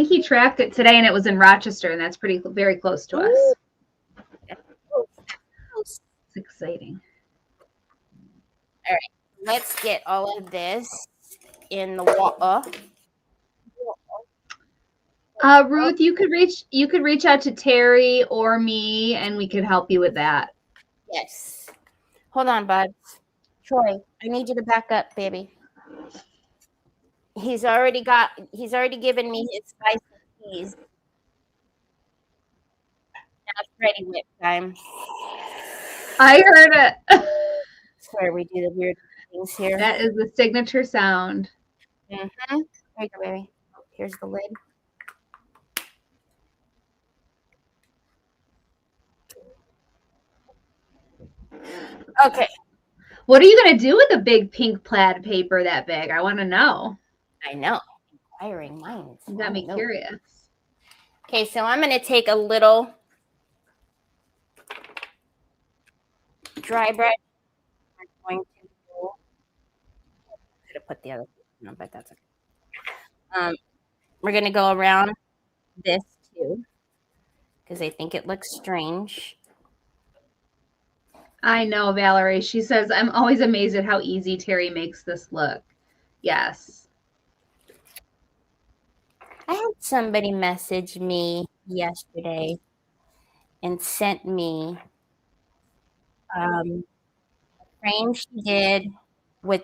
he tracked it today and it was in Rochester, and that's very close to us. It's exciting. All right, let's get all of this in the water. Ruth, you could reach out to Terry or me, and we could help you with that. Yes. Hold on, bud. Troy, I need you to back up, baby. He's already given me his spicy keys. Now it's ready whip time. I heard it. That's where we do the weird things here. That is the signature sound. Mm-hmm. There you go, baby. Here's the lid. Okay. What are you going to do with a big pink plaid paper that big? I want to know. I know. Inquiring minds. You got me curious. Okay, so I'm going to take a little dry brush. I'm going to I could have put the other one, but that's okay. We're going to go around this too because I think it looks strange. I know, Valerie. She says, I'm always amazed at how easy Teri makes this look. Yes. I had somebody message me yesterday and sent me a frame she did with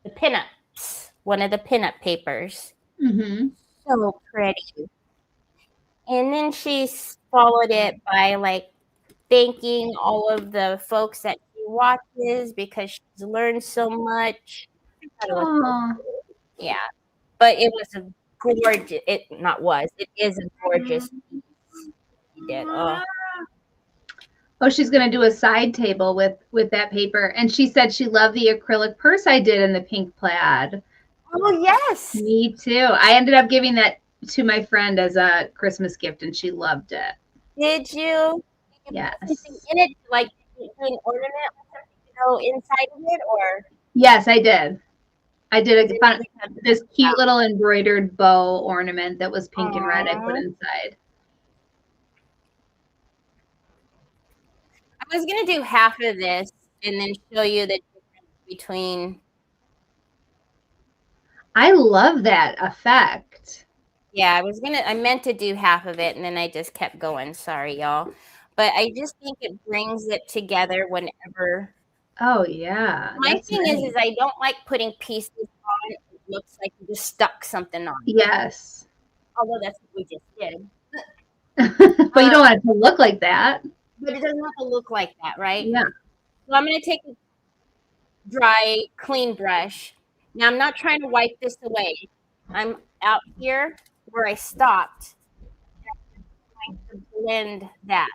the pinups, one of the pinup papers. Mm-hmm. So pretty. And then she followed it by like thanking all of the folks that she watches because she's learned so much. Yeah, but it was a gorgeous. It is a gorgeous piece. She did. Oh, she's going to do a side table with that paper. And she said she loved the acrylic purse I did in the pink plaid. Oh, yes. Me too. I ended up giving that to my friend as a Christmas gift, and she loved it. Did you? Yes. In it, like do an ornament or something to go inside of it, or? Yes, I did. I did this cute little embroidered bow ornament that was pink and red. I put inside. I was gonna do half of this and then show you the difference between. I love that effect. Yeah, I meant to do half of it and then I just kept going. Sorry, y'all. But I just think it brings it together whenever. Oh yeah. My that's thing nice. is I don't like putting pieces on. It looks like you just stuck something on. Yes. Although that's what we just did. But you don't want it to look like that. But it doesn't have to look like that, right? Yeah. So I'm going to take a dry, clean brush. Now I'm not trying to wipe this away. I'm out here where I stopped. And I'm trying to blend that.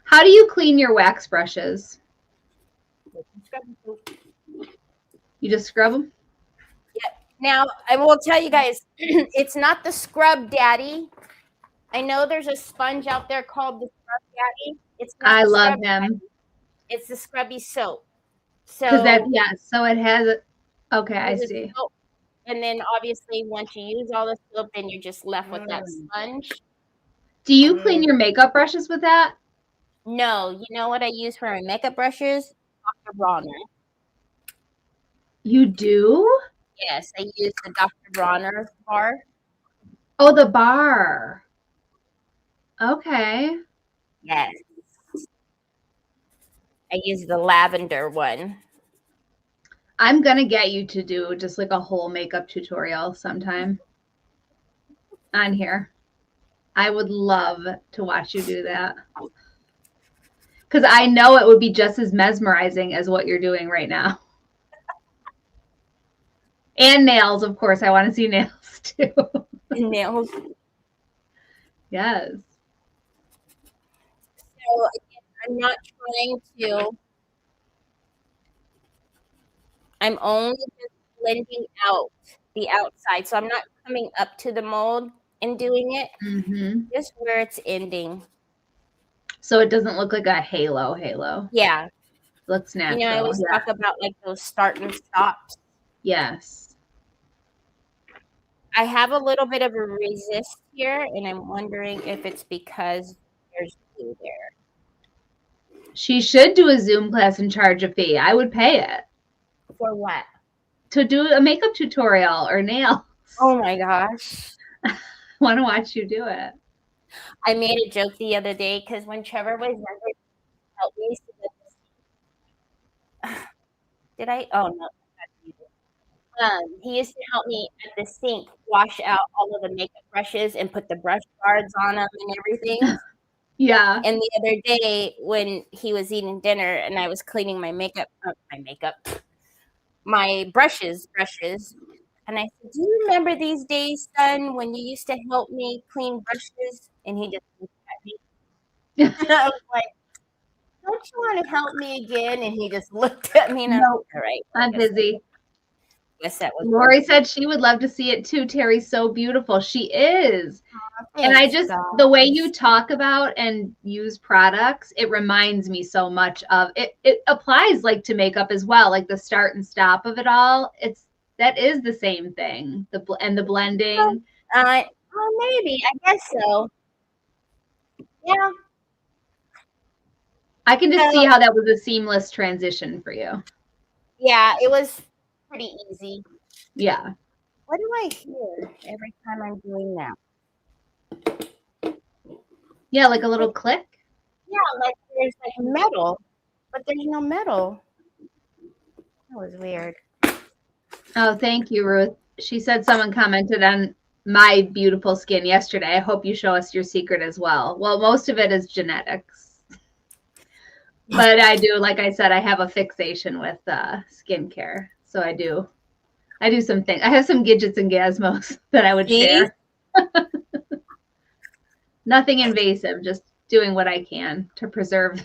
How do you clean your wax brushes? You just scrub them? Now, I will tell you guys, it's not the Scrub Daddy. I know there's a sponge out there called the Scrub Daddy. It's not I the love Scrub him. Daddy. It's the Scrubby Soap. Because So, that, yeah, so it has, okay, I there's a see. soap. And then obviously once you use all the soap, then you're just left with that sponge. Do you clean your makeup brushes with that? No, you know what I use for my makeup brushes? Dr. Bronner. You do? Yes, I use the Dr. Bronner bar. Oh, the bar. Okay. Yes. I use the lavender one. I'm going to get you to do just like a whole makeup tutorial sometime on here. I would love to watch you do that. Because I know it would be just as mesmerizing as what you're doing right now. And nails, of course. I want to see nails too. Nails. Yes. So again, I'm not trying to. I'm only just blending out the outside. So I'm not coming up to the mold and doing it. Mm-hmm. Just where it's ending. So it doesn't look like a halo. Yeah. Looks natural. You know, I always talk about like those start and stops. Yes. I have a little bit of a resist here, and I'm wondering if it's because there's glue there. She should do a Zoom class and charge a fee. I would pay it. For what? To do a makeup tutorial or nails. Oh my gosh. I want to watch you do it. I made a joke the other day because when Trevor was younger, he helped me. Did I? Oh no. He used to help me at the sink wash out all of the makeup brushes and put the brush guards on them and everything. Yeah. And the other day when he was eating dinner and I was cleaning my brushes. And I said, "Do you remember these days, son, when you used to help me clean brushes?" And he just looked at me. And I was like, "Don't you want to help me again?" And he just looked at me and I was like, "All right. I'm busy." Guess that was Lori said she would love to see it too. Teri's so beautiful. She is. And I just, the way you talk about and use products, it reminds me so much of it. It applies like to makeup as well, like the start and stop of it all. That is the same thing. The blending. Well, maybe. I guess so. Yeah. I can just see how that was a seamless transition for you. Yeah, it was pretty easy. Yeah. What do I hear every time I'm doing that? Yeah, like a little click. Yeah, like there's like metal, but there's no metal. That was weird. Oh, thank you, Ruth. She said someone commented on my beautiful skin yesterday. I hope you show us your secret as well. Well, most of it is genetics. But I do, like I said, I have a fixation with skincare. So I do some things. I have some gadgets and gizmos that I would share. Nothing invasive, just doing what I can to preserve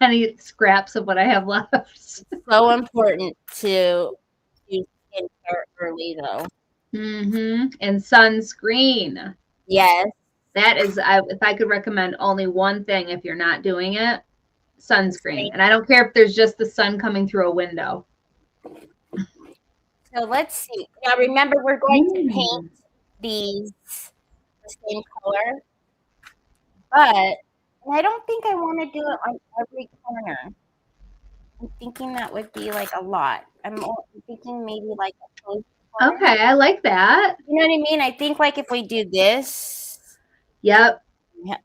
any scraps of what I have left. So important to use skincare early, though. Mm-hmm. And sunscreen. Yes. That is, if I could recommend only one thing if you're not doing it, sunscreen. And I don't care if there's just the sun coming through a window. So let's see. Now remember, we're going to paint these the same color, but I don't think I want to do it on every corner. I'm thinking that would be like a lot. I'm thinking maybe like a close corner. Okay, I like that. You know what I mean? I think like if we do this. Yep. Yeah.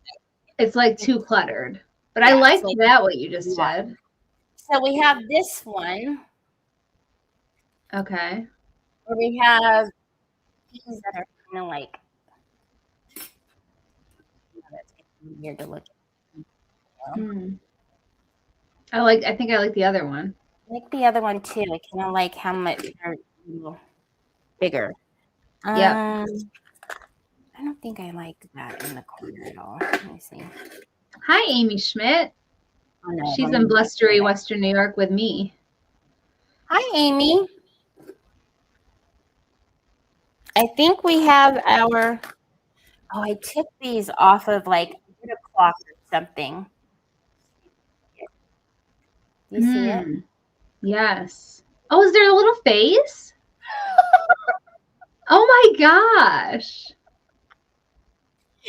It's like too cluttered. But I Yeah, liked it's like- that what you just Yeah. said. So we have this one, Okay. where we have these that are kind of like, that's weird to look at. Hmm. I think I like the other one. I like the other one too. I kind of like how much they're a little bigger. Yep. I don't think I like that in the corner at all. Let me see. Hi, Amy Schmidt. Oh, no, She's let in me- blustery Western New York with me. Hi, Amy. I think we have our. Oh, I took these off of like a cloth or something. Do you see it? Yes. Oh, is there a little face? Oh my gosh.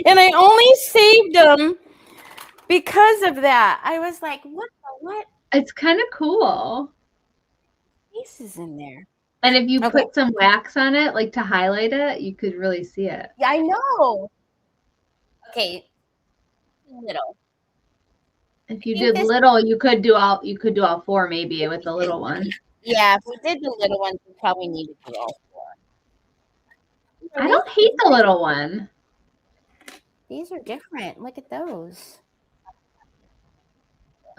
And I only saved them because of that. I was like, what It's kind of cool. face is in there? And if you Okay. put some wax on it, like to highlight it, you could really see it. Yeah, I know. Okay. Little. If you think did this- little, you could do all four maybe with the little one. Yeah, if we did the little ones, we probably need to do all four. I don't hate the little one. These are different. Look at those.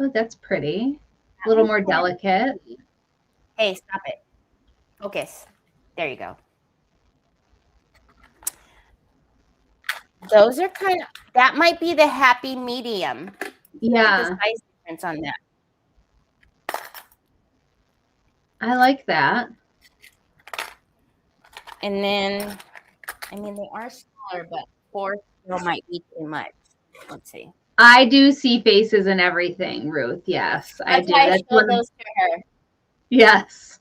Oh, that's pretty. A little more delicate. Hey, stop it. Focus. There you go. Those are that might be the happy medium. Look at Yeah, the size difference on that. I like that. And then, I mean, they are smaller, but 4 still might be too much. Let's see. I do see faces and everything, Ruth. Yes, I That's do. why I That's showed one. those to her. Yes.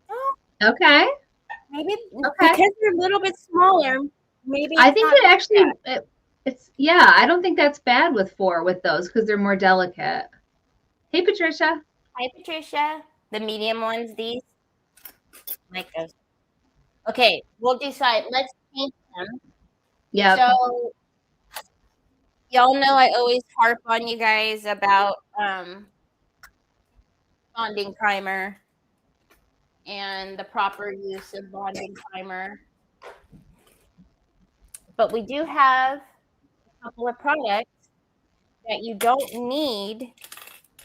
Oh, Okay. maybe Okay. because they're a little bit smaller. Maybe I it's think not it actually bad. it's yeah, I don't think that's bad with those because they're more delicate. Hey Patricia. Hi, Patricia. The medium ones, these. Like those. Okay, we'll decide. Let's paint them. Yep. So, y'all know I always harp on you guys about bonding primer and the proper use of bonding primer. But we do have a couple of products that you don't need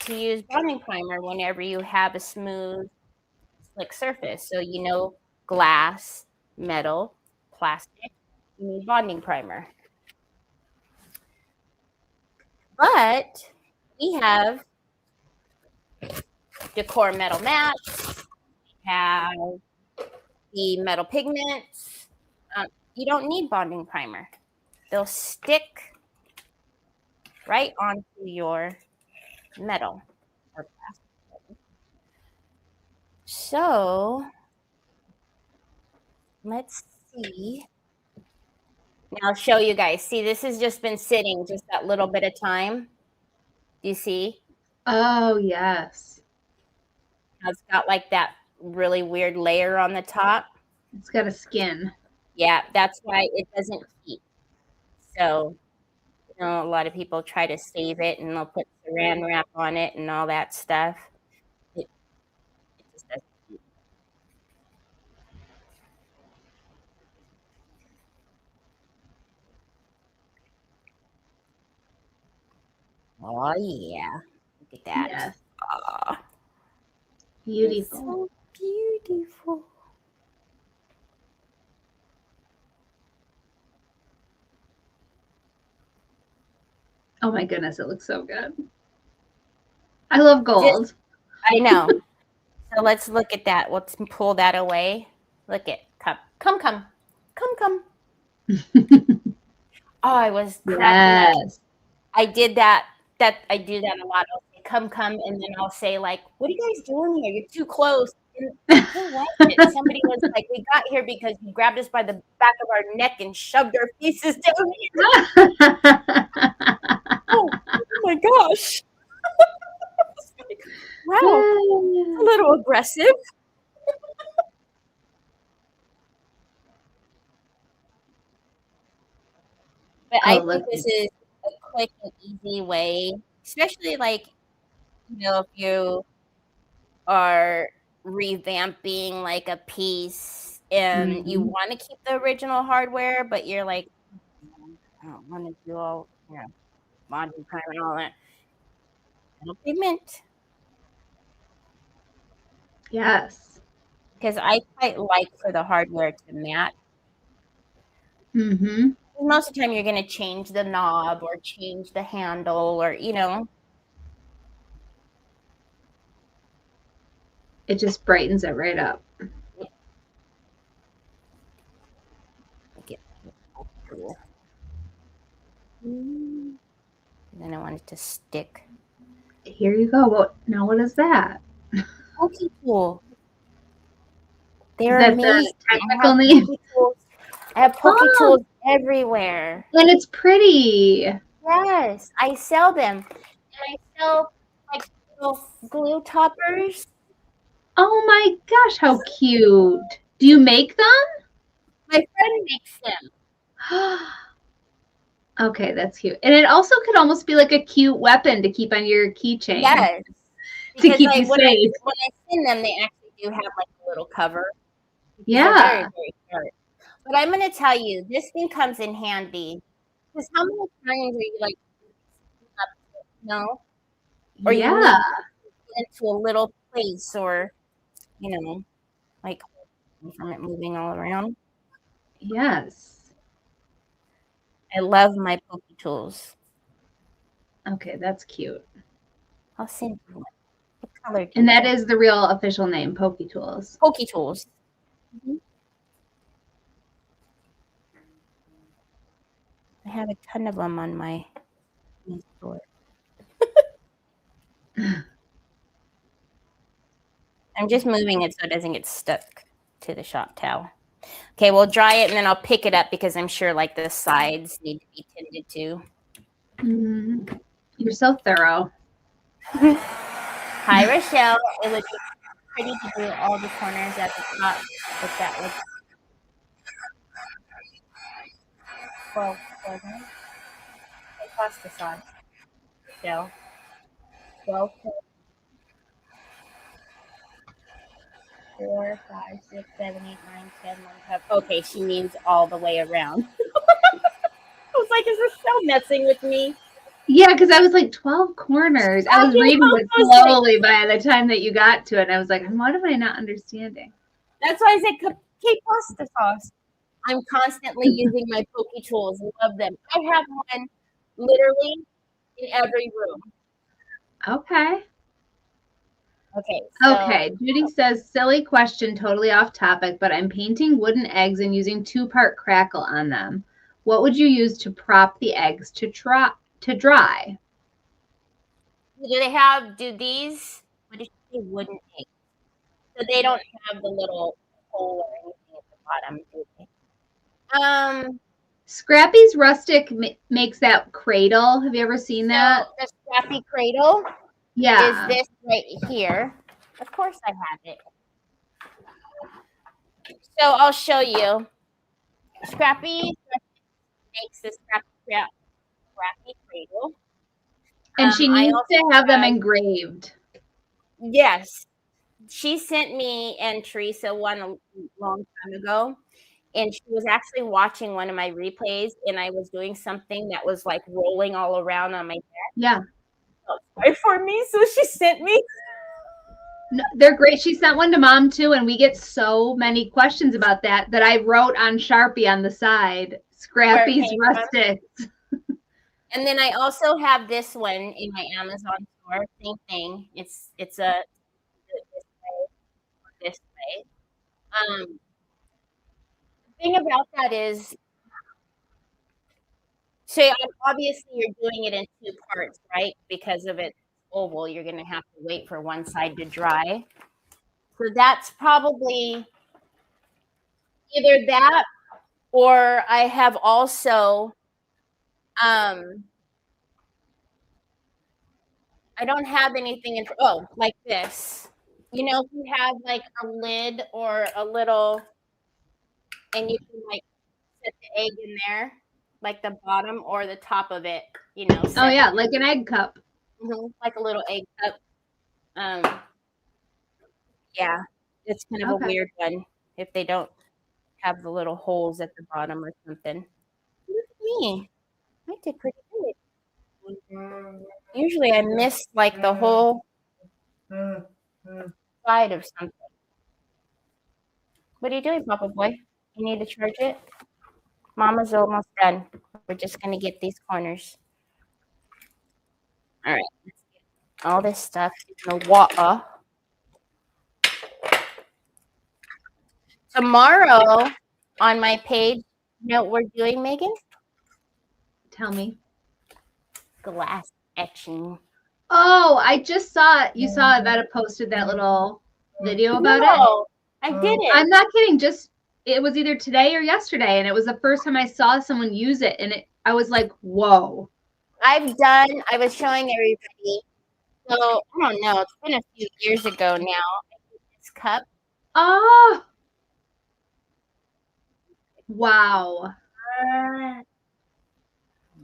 to use bonding primer whenever you have a smooth, slick surface. So, glass, metal, plastic, you need bonding primer. But we have Decor metal mats, have the metal pigments. You don't need bonding primer. They'll stick right onto your metal or plastic. So let's see. Now I'll show you guys. See, this has just been sitting just that little bit of time. Do you see? Oh yes. It's got like that really weird layer on the top. It's got a skin. Yeah, that's why it doesn't keep. So, a lot of people try to save it and they'll put saran wrap on it and all that stuff. It just doesn't keep. Oh, yeah. Look at that. Yes. Aw, Beautiful. so beautiful. Oh my goodness, it looks so good. I love gold. I know. So let's look at that. Let's pull that away. Look at come. Oh, I was cracking up. Yes. I did that. I do that a lot. I'll say come, and then I'll say like, "What are you guys doing here? You're too close." And who was it? Somebody was like, "We got here because you grabbed us by the back of our neck and shoved our faces down here." Oh my gosh! Wow, a little aggressive. But I look. think this is a quick and easy way, especially like, if you are revamping like a piece and you Mhm. want to keep the original hardware, but you're like, I don't want to do all, modern time and all that. It'll be mint. Yes. Because I quite like for the hardware to match. Mm-hmm. Most of the time you're going to change the knob or change the handle or, It just brightens it right up. And then I want it to stick. Here you go. What is that? Pokey tool. They're That's amazing. a technical name. I have pokey Oh. tools everywhere. And it's pretty. Yes, I sell them. And I sell like little glue toppers. Oh my gosh, how cute. Do you make them? My friend makes them. Okay, that's cute. And it also could almost be like a cute weapon to keep on your keychain. Yes. To Because keep like, you when safe. I send them, they actually do have like a little cover. Yeah. They're very, very short. But I'm going to tell you, this thing comes in handy. Because how many times are you like, no? Or you need Yeah. to get into a little place or, like from it moving all around. Yes. I love my pokey tools. Okay, that's cute. I'll send you one. What color do And you that want? is the real official name, Pokey Tools. Pokey tools. Mm-hmm. I have a ton of them on my store. I'm just moving it so it doesn't get stuck to the shop towel. Okay, we'll dry it and then I'll pick it up because I'm sure like the sides need to be tended to. Mm-hmm. You're so thorough. Hi, Rochelle. It would be pretty to do all the corners at the top, but that would. Well, it cost the sauce. So, 12, 4, 5, 6, 7, 8, 9, 10, 11, 12. Okay, she means all the way around. I was like, is Rochelle messing with me? Yeah, because I was like 12 corners. I was reading it slowly by the time that you got to it. And I was like, what am I not understanding? That's why I said pasta sauce. I'm constantly using my pokey tools. I love them. I have one literally in every room. Okay. Okay. Okay. Judy says, silly question, totally off topic, but I'm painting wooden eggs and using 2-part crackle on them. What would you use to prop the eggs to dry? Do these, what did you say, wooden eggs? So they don't have the little hole or anything at the bottom, do they? Scrappy's Rustic makes that cradle. Have you ever seen that? The Scrappy cradle Yeah. is this right here. Of course I have it. So I'll show you. Scrappy makes this Scrappy cradle. And she needs to have them engraved. Yes. She sent me and Teresa one a long time ago. And she was actually watching one of my replays, and I was doing something that was like rolling all around on my neck. Yeah. Sorry for me. So she sent me. No, they're great. She sent one to Mom too, and we get so many questions about that I wrote on Sharpie on the side. Scrappy's Rustic. And then I also have this one in my Amazon store. Same thing. It's a this way. The thing about that is, so obviously you're doing it in 2 parts, right? Because of its oval, you're going to have to wait for one side to dry. So that's probably either that, or I have also, I don't have anything like this. If you have like a lid or a little, and you can like set the egg in there, like the bottom or the top of it, you know. Oh yeah, like an egg cup. Like a little egg cup. Yeah, it's kind of a weird one if they don't have the little holes at the bottom or something. Look at me. I did pretty good. Usually I miss like the whole side of something. What are you doing, Papa Boy? You need to charge it? Mama's almost done. We're just going to get these corners. All right. Let's get all this stuff in the water. Tomorrow on my page, you know what we're doing, Megan? Tell me. Glass etching. Oh, I just saw it. You saw it. That posted that little video about it. No, I didn't. I'm not kidding. Just it was either today or yesterday, and it was the first time I saw someone use it, and I was like, whoa. I was showing everybody. So I don't know. It's been a few years ago now. This cup. Oh. Wow.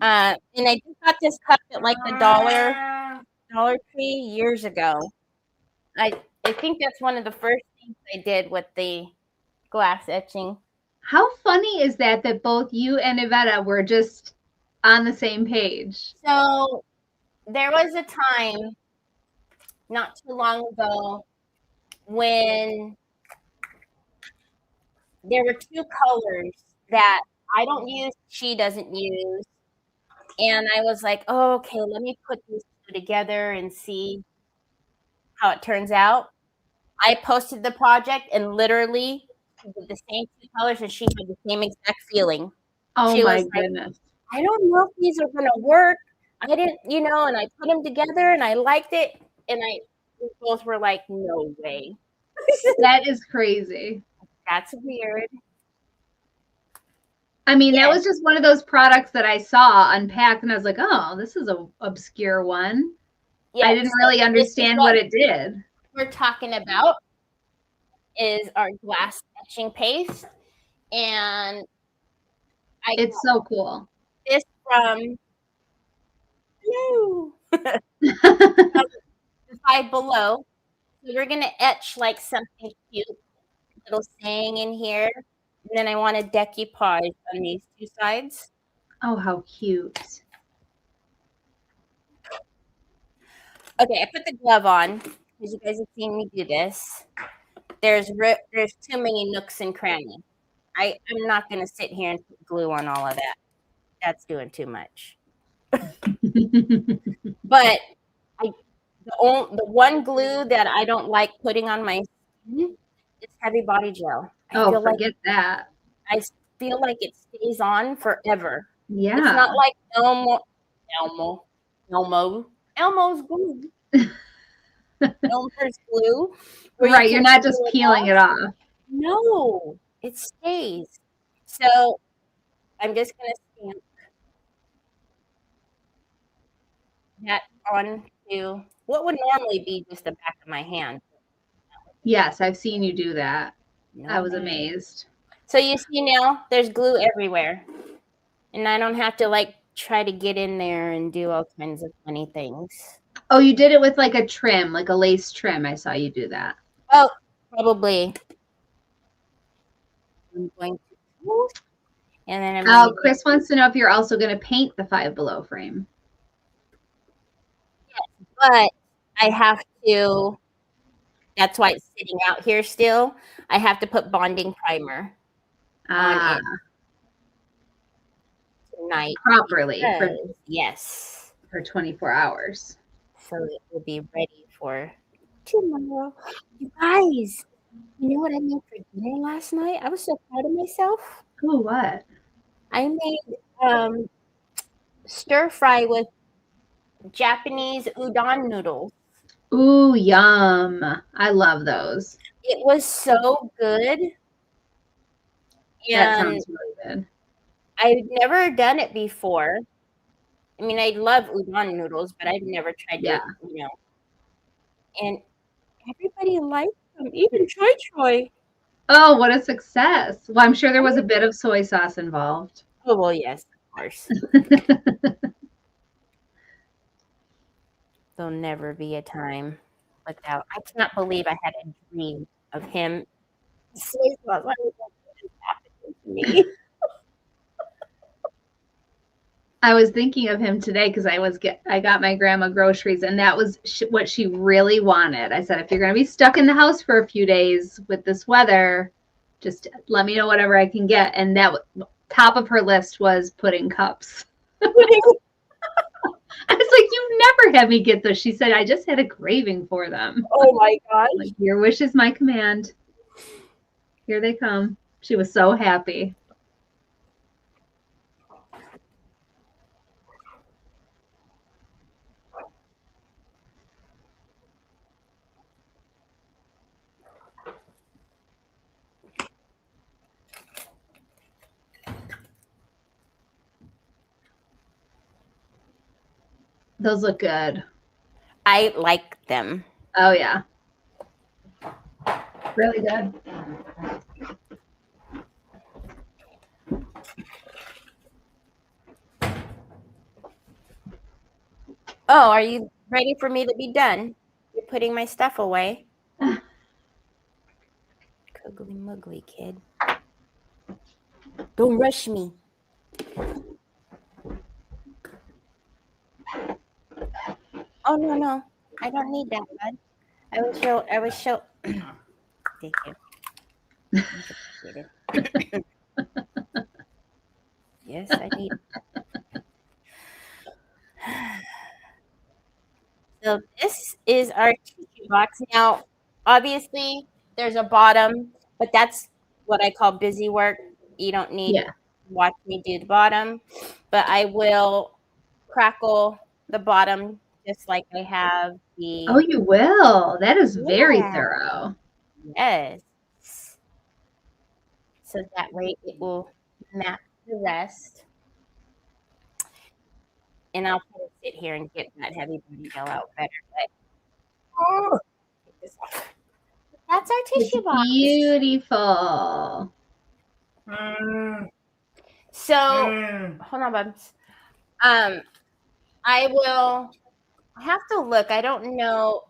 And I just got this cup at like the Dollar Tree years ago. I think that's one of the first things I did with the glass etching. How funny is that both you and Iveta were just on the same page? So there was a time not too long ago when there were two colors that I don't use, she doesn't use. And I was like, oh, okay, let me put these two together and see how it turns out. I posted the project and literally did the same two colors, and she had the same exact feeling. Oh she my was goodness. Like, I don't know if these are going to work. I didn't, and I put them together and I liked it. And we both were like, no way. That is crazy. That's weird. I mean, that was just one of those products that I saw unpacked, and I was like, oh, this is an obscure one. Yeah, I didn't really understand what it did. We're talking about is our glass etching paste, and it's so cool. This from the Five Below. So we're gonna etch like something cute, little saying in here. And then I want a decoupage on these two sides. Oh, how cute. Okay, I put the glove on because you guys have seen me do this. There's too many nooks and crannies. I'm not going to sit here and put glue on all of that. That's doing too much. But the one glue that I don't like putting on my skin is heavy body gel. Forget that. I feel like it stays on forever. Yeah. It's not like Elmo's glue. Elmer's glue. Right, you're not just peeling it off. No, it stays. So I'm just going to stamp that onto what would normally be just the back of my hand. Yes, I've seen you do that. I was amazed. So you see now there's glue everywhere. And I don't have to like try to get in there and do all kinds of funny things. Oh, you did it with like a trim, like a lace trim. I saw you do that. Oh, probably. I'm going to, and then Chris wants to know if you're also going to paint the Five Below frame. Yes, but I have to. That's why it's sitting out here still. I have to put bonding primer on it tonight. Properly. Yes. For 24 hours. So it will be ready for tomorrow. You guys, you know what I made for dinner last night? I was so proud of myself. Oh, what? I made stir fry with Japanese udon noodles. Ooh, yum. I love those. It was so good. That sounds really good. I've never done it before. I mean, I love udon noodles, but I've never tried it, And everybody liked them, even Troy. Oh, what a success. Well, I'm sure there was a bit of soy sauce involved. Oh, well, yes, of course. There'll never be a time without. I cannot believe I had a dream of him. Soy sauce. Why would that happen to me? I was thinking of him today because I got my grandma groceries, and that was what she really wanted. I said, if you're going to be stuck in the house for a few days with this weather, just let me know whatever I can get. And that top of her list was pudding cups. I was like, you never had me get those. She said, I just had a craving for them. Oh my gosh. Like, your wish is my command. Here they come. She was so happy. Those look good. I like them. Oh, yeah. Really good. Oh, are you ready for me to be done? You're putting my stuff away. Cuggly muggly kid. Don't rush me. Oh no. I don't need that, bud. I was show Thank you. Yes, I need. So this is our tissue box. Now, obviously, there's a bottom, but that's what I call busy work. You don't need to watch me do the bottom, but I will crackle the bottom just like I have the. Oh, you will. That is very thorough. Yes. So that way it will map the rest. And I'll try to sit here and get that heavy body gel out better. But, that's our tissue box. Beautiful. So hold on, Bubs. I will have to look. I don't know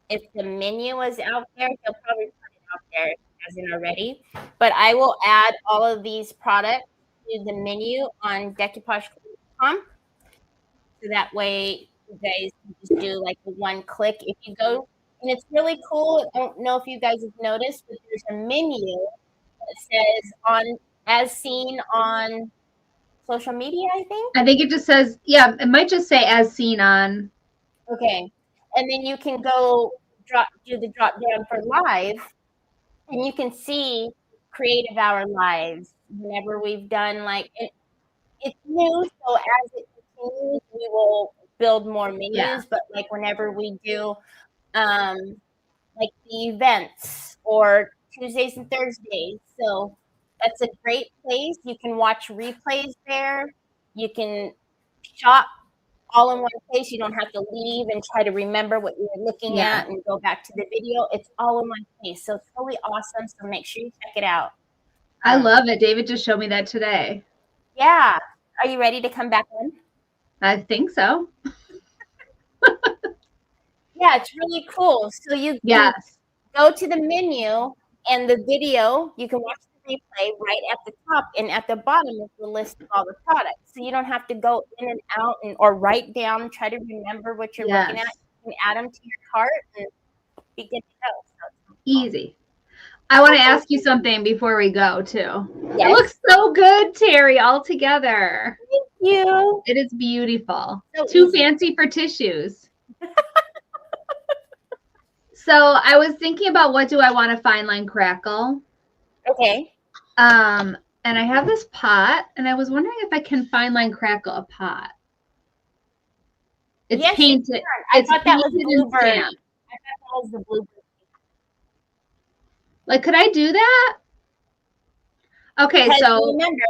if the menu is out there. They'll probably put it out there if it hasn't already. But I will add all of these products to the menu on Decoupage.com. So that way you guys can just do like a one click. If you go, and it's really cool. I don't know if you guys have noticed, but there's a menu that says on as seen on social media, I think it just says, it might just say as seen on. Okay. And then you can go do the drop down for live, and you can see Creative Hour lives whenever we've done it's new. So as it continues, we will build more menus. Yeah. But like whenever we do like the events or Tuesdays and Thursdays. So that's a great place. You can watch replays there. You can shop all in one place. You don't have to leave and try to remember what you were looking at and go back to the video. It's all in one place. So it's really awesome. So make sure you check it out. I love it. David just showed me that today. Yeah. Are you ready to come back in? I think so. Yeah, it's really cool. So you go to the menu and the video, you can watch the replay right at the top, and at the bottom is the list of all the products. So you don't have to go in and out or write down, try to remember what you're looking at. You can add them to your cart and be good to go. So easy. I want to ask you something before we go too. Yes. It looks so good, Teri, all together. Thank you. It is beautiful. So Too easy. fancy for tissues. So I was thinking about what do I want to fine line crackle. Okay. And I have this pot, and I was wondering if I can fine line crackle a pot. It's painted. I thought that was bluebird. I Stamped. thought that was the bluebird. Like, could I do that? Okay, because so remember,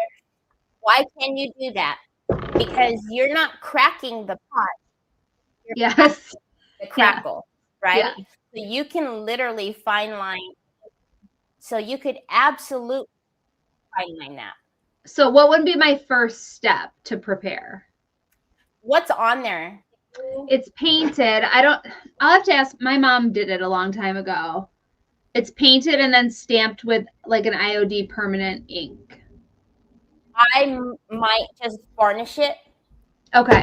why can you do that? Because you're not cracking the pot. You're yes, the crackle, right? Yeah. So you can literally fine line. So you could absolutely fine line that. So what would be my first step to prepare? What's on there? It's painted. I'll have to ask. My mom did it a long time ago. It's painted and then stamped with like an IOD permanent ink. I might just varnish it. Okay.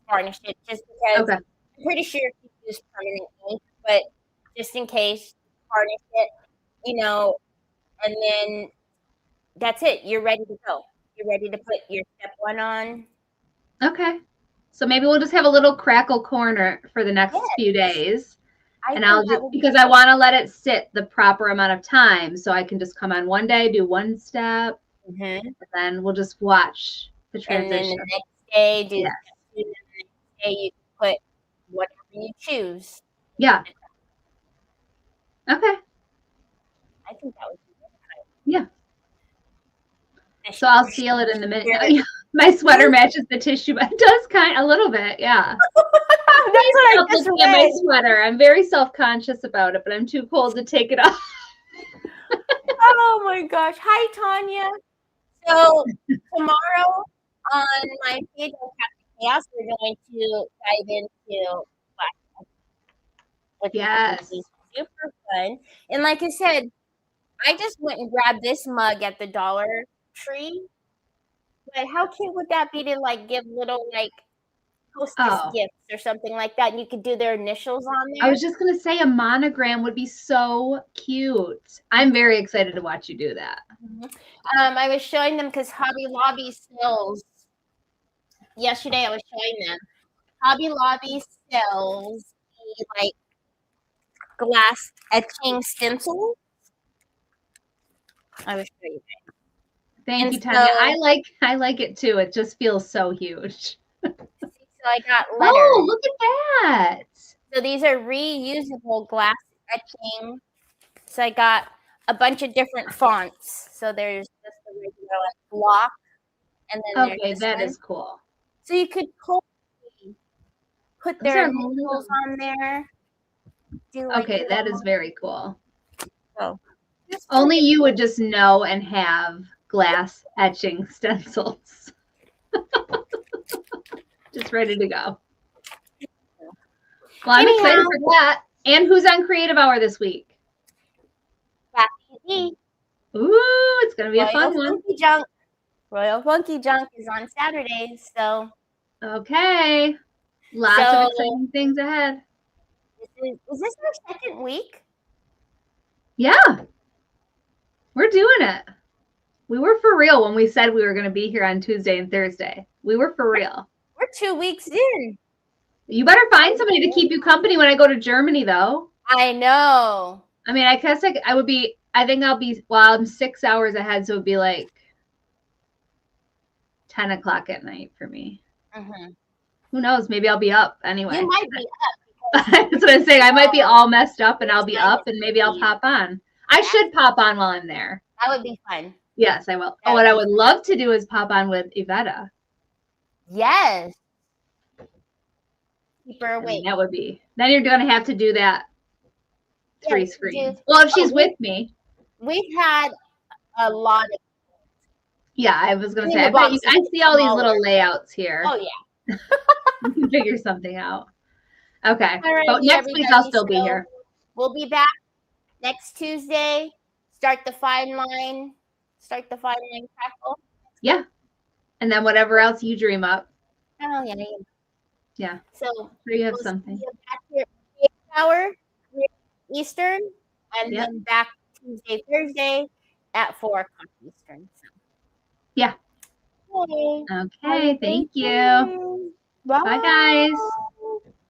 Varnish it just because Okay. I'm pretty sure you can use permanent ink, but just in case, varnish it, and then that's it. You're ready to go. You're ready to put your step 1 on. Okay. So maybe we'll just have a little crackle corner for the next few days. And I'll just, because I want to let it sit the proper amount of time so I can just come on one day, do one step, and then we'll just watch the transition. And then the next day, do Yes. the next day you put whatever you choose. Yeah. Okay. I think that would be good. Yeah. So I'll seal it in the minute. My sweater matches the tissue, but it does a little bit, yeah. That's what I just looking at my read. sweater. I'm very self-conscious about it, but I'm too cold to take it off. Oh my gosh. Hi, Tanya. So tomorrow on my page of Captain Chaos, we're going to dive into black, which Yes. is going to be super fun. And like I said, I just went and grabbed this mug at the Dollar Tree. But how cute would that be to like give little like hostess gifts or something like that, and you could do their initials on there? I was just gonna say a monogram would be so cute. I'm very excited to watch you do that. I was showing them because Hobby Lobby sells. Yesterday, I was showing them. Hobby Lobby sells the, like glass etching stencil. I will show you guys. Thank you, Tanya. I like it too. It just feels so huge. So I got letters. Oh, look at that. So these are reusable glass etching. So I got a bunch of different fonts. So there's just the regular like block, and then Okay, that is cool. So you could put their initials on there. Okay, that is very cool. So only you would just know and have glass etching stencils. Just ready to go. Well, I'm excited for that. And who's on Creative Hour this week? Ooh, it's going to be a fun one. Royal Funky Junk is on Saturdays, so. Okay. Lots of exciting things ahead. Is this our second week? Yeah. We're doing it. We were for real when we said we were going to be here on Tuesday and Thursday. We were for real. We're 2 weeks in. You better find somebody to keep you company when I go to Germany, though. I know. I mean, I guess I'm 6 hours ahead, so it would be like 10 o'clock at night for me. Who knows? Maybe I'll be up anyway. You might be up. That's what I'm saying. I might be all messed up and I'll be up and maybe I'll pop on. I should pop on while I'm there. That would be fun. Yes, I will. What I would love to do is pop on with Iveta. Yes. Keep her awake. That would be. Then you're going to have to do that 3 screens. Well, if she's with me. We've had a lot of. Yeah, I was going to say. I see all these little layouts here. Oh, yeah. You can figure something out. Okay. Right, but next week I'll still be here. We'll be back next Tuesday. Start the fine line crackle. Yeah. And then whatever else you dream up. Oh, yeah. Yeah. So you have something. Back here 8 hour Eastern, and then back Tuesday, Thursday at 4 o'clock Eastern. So. Yeah. Okay. Okay. Thank you. Bye. Bye, guys.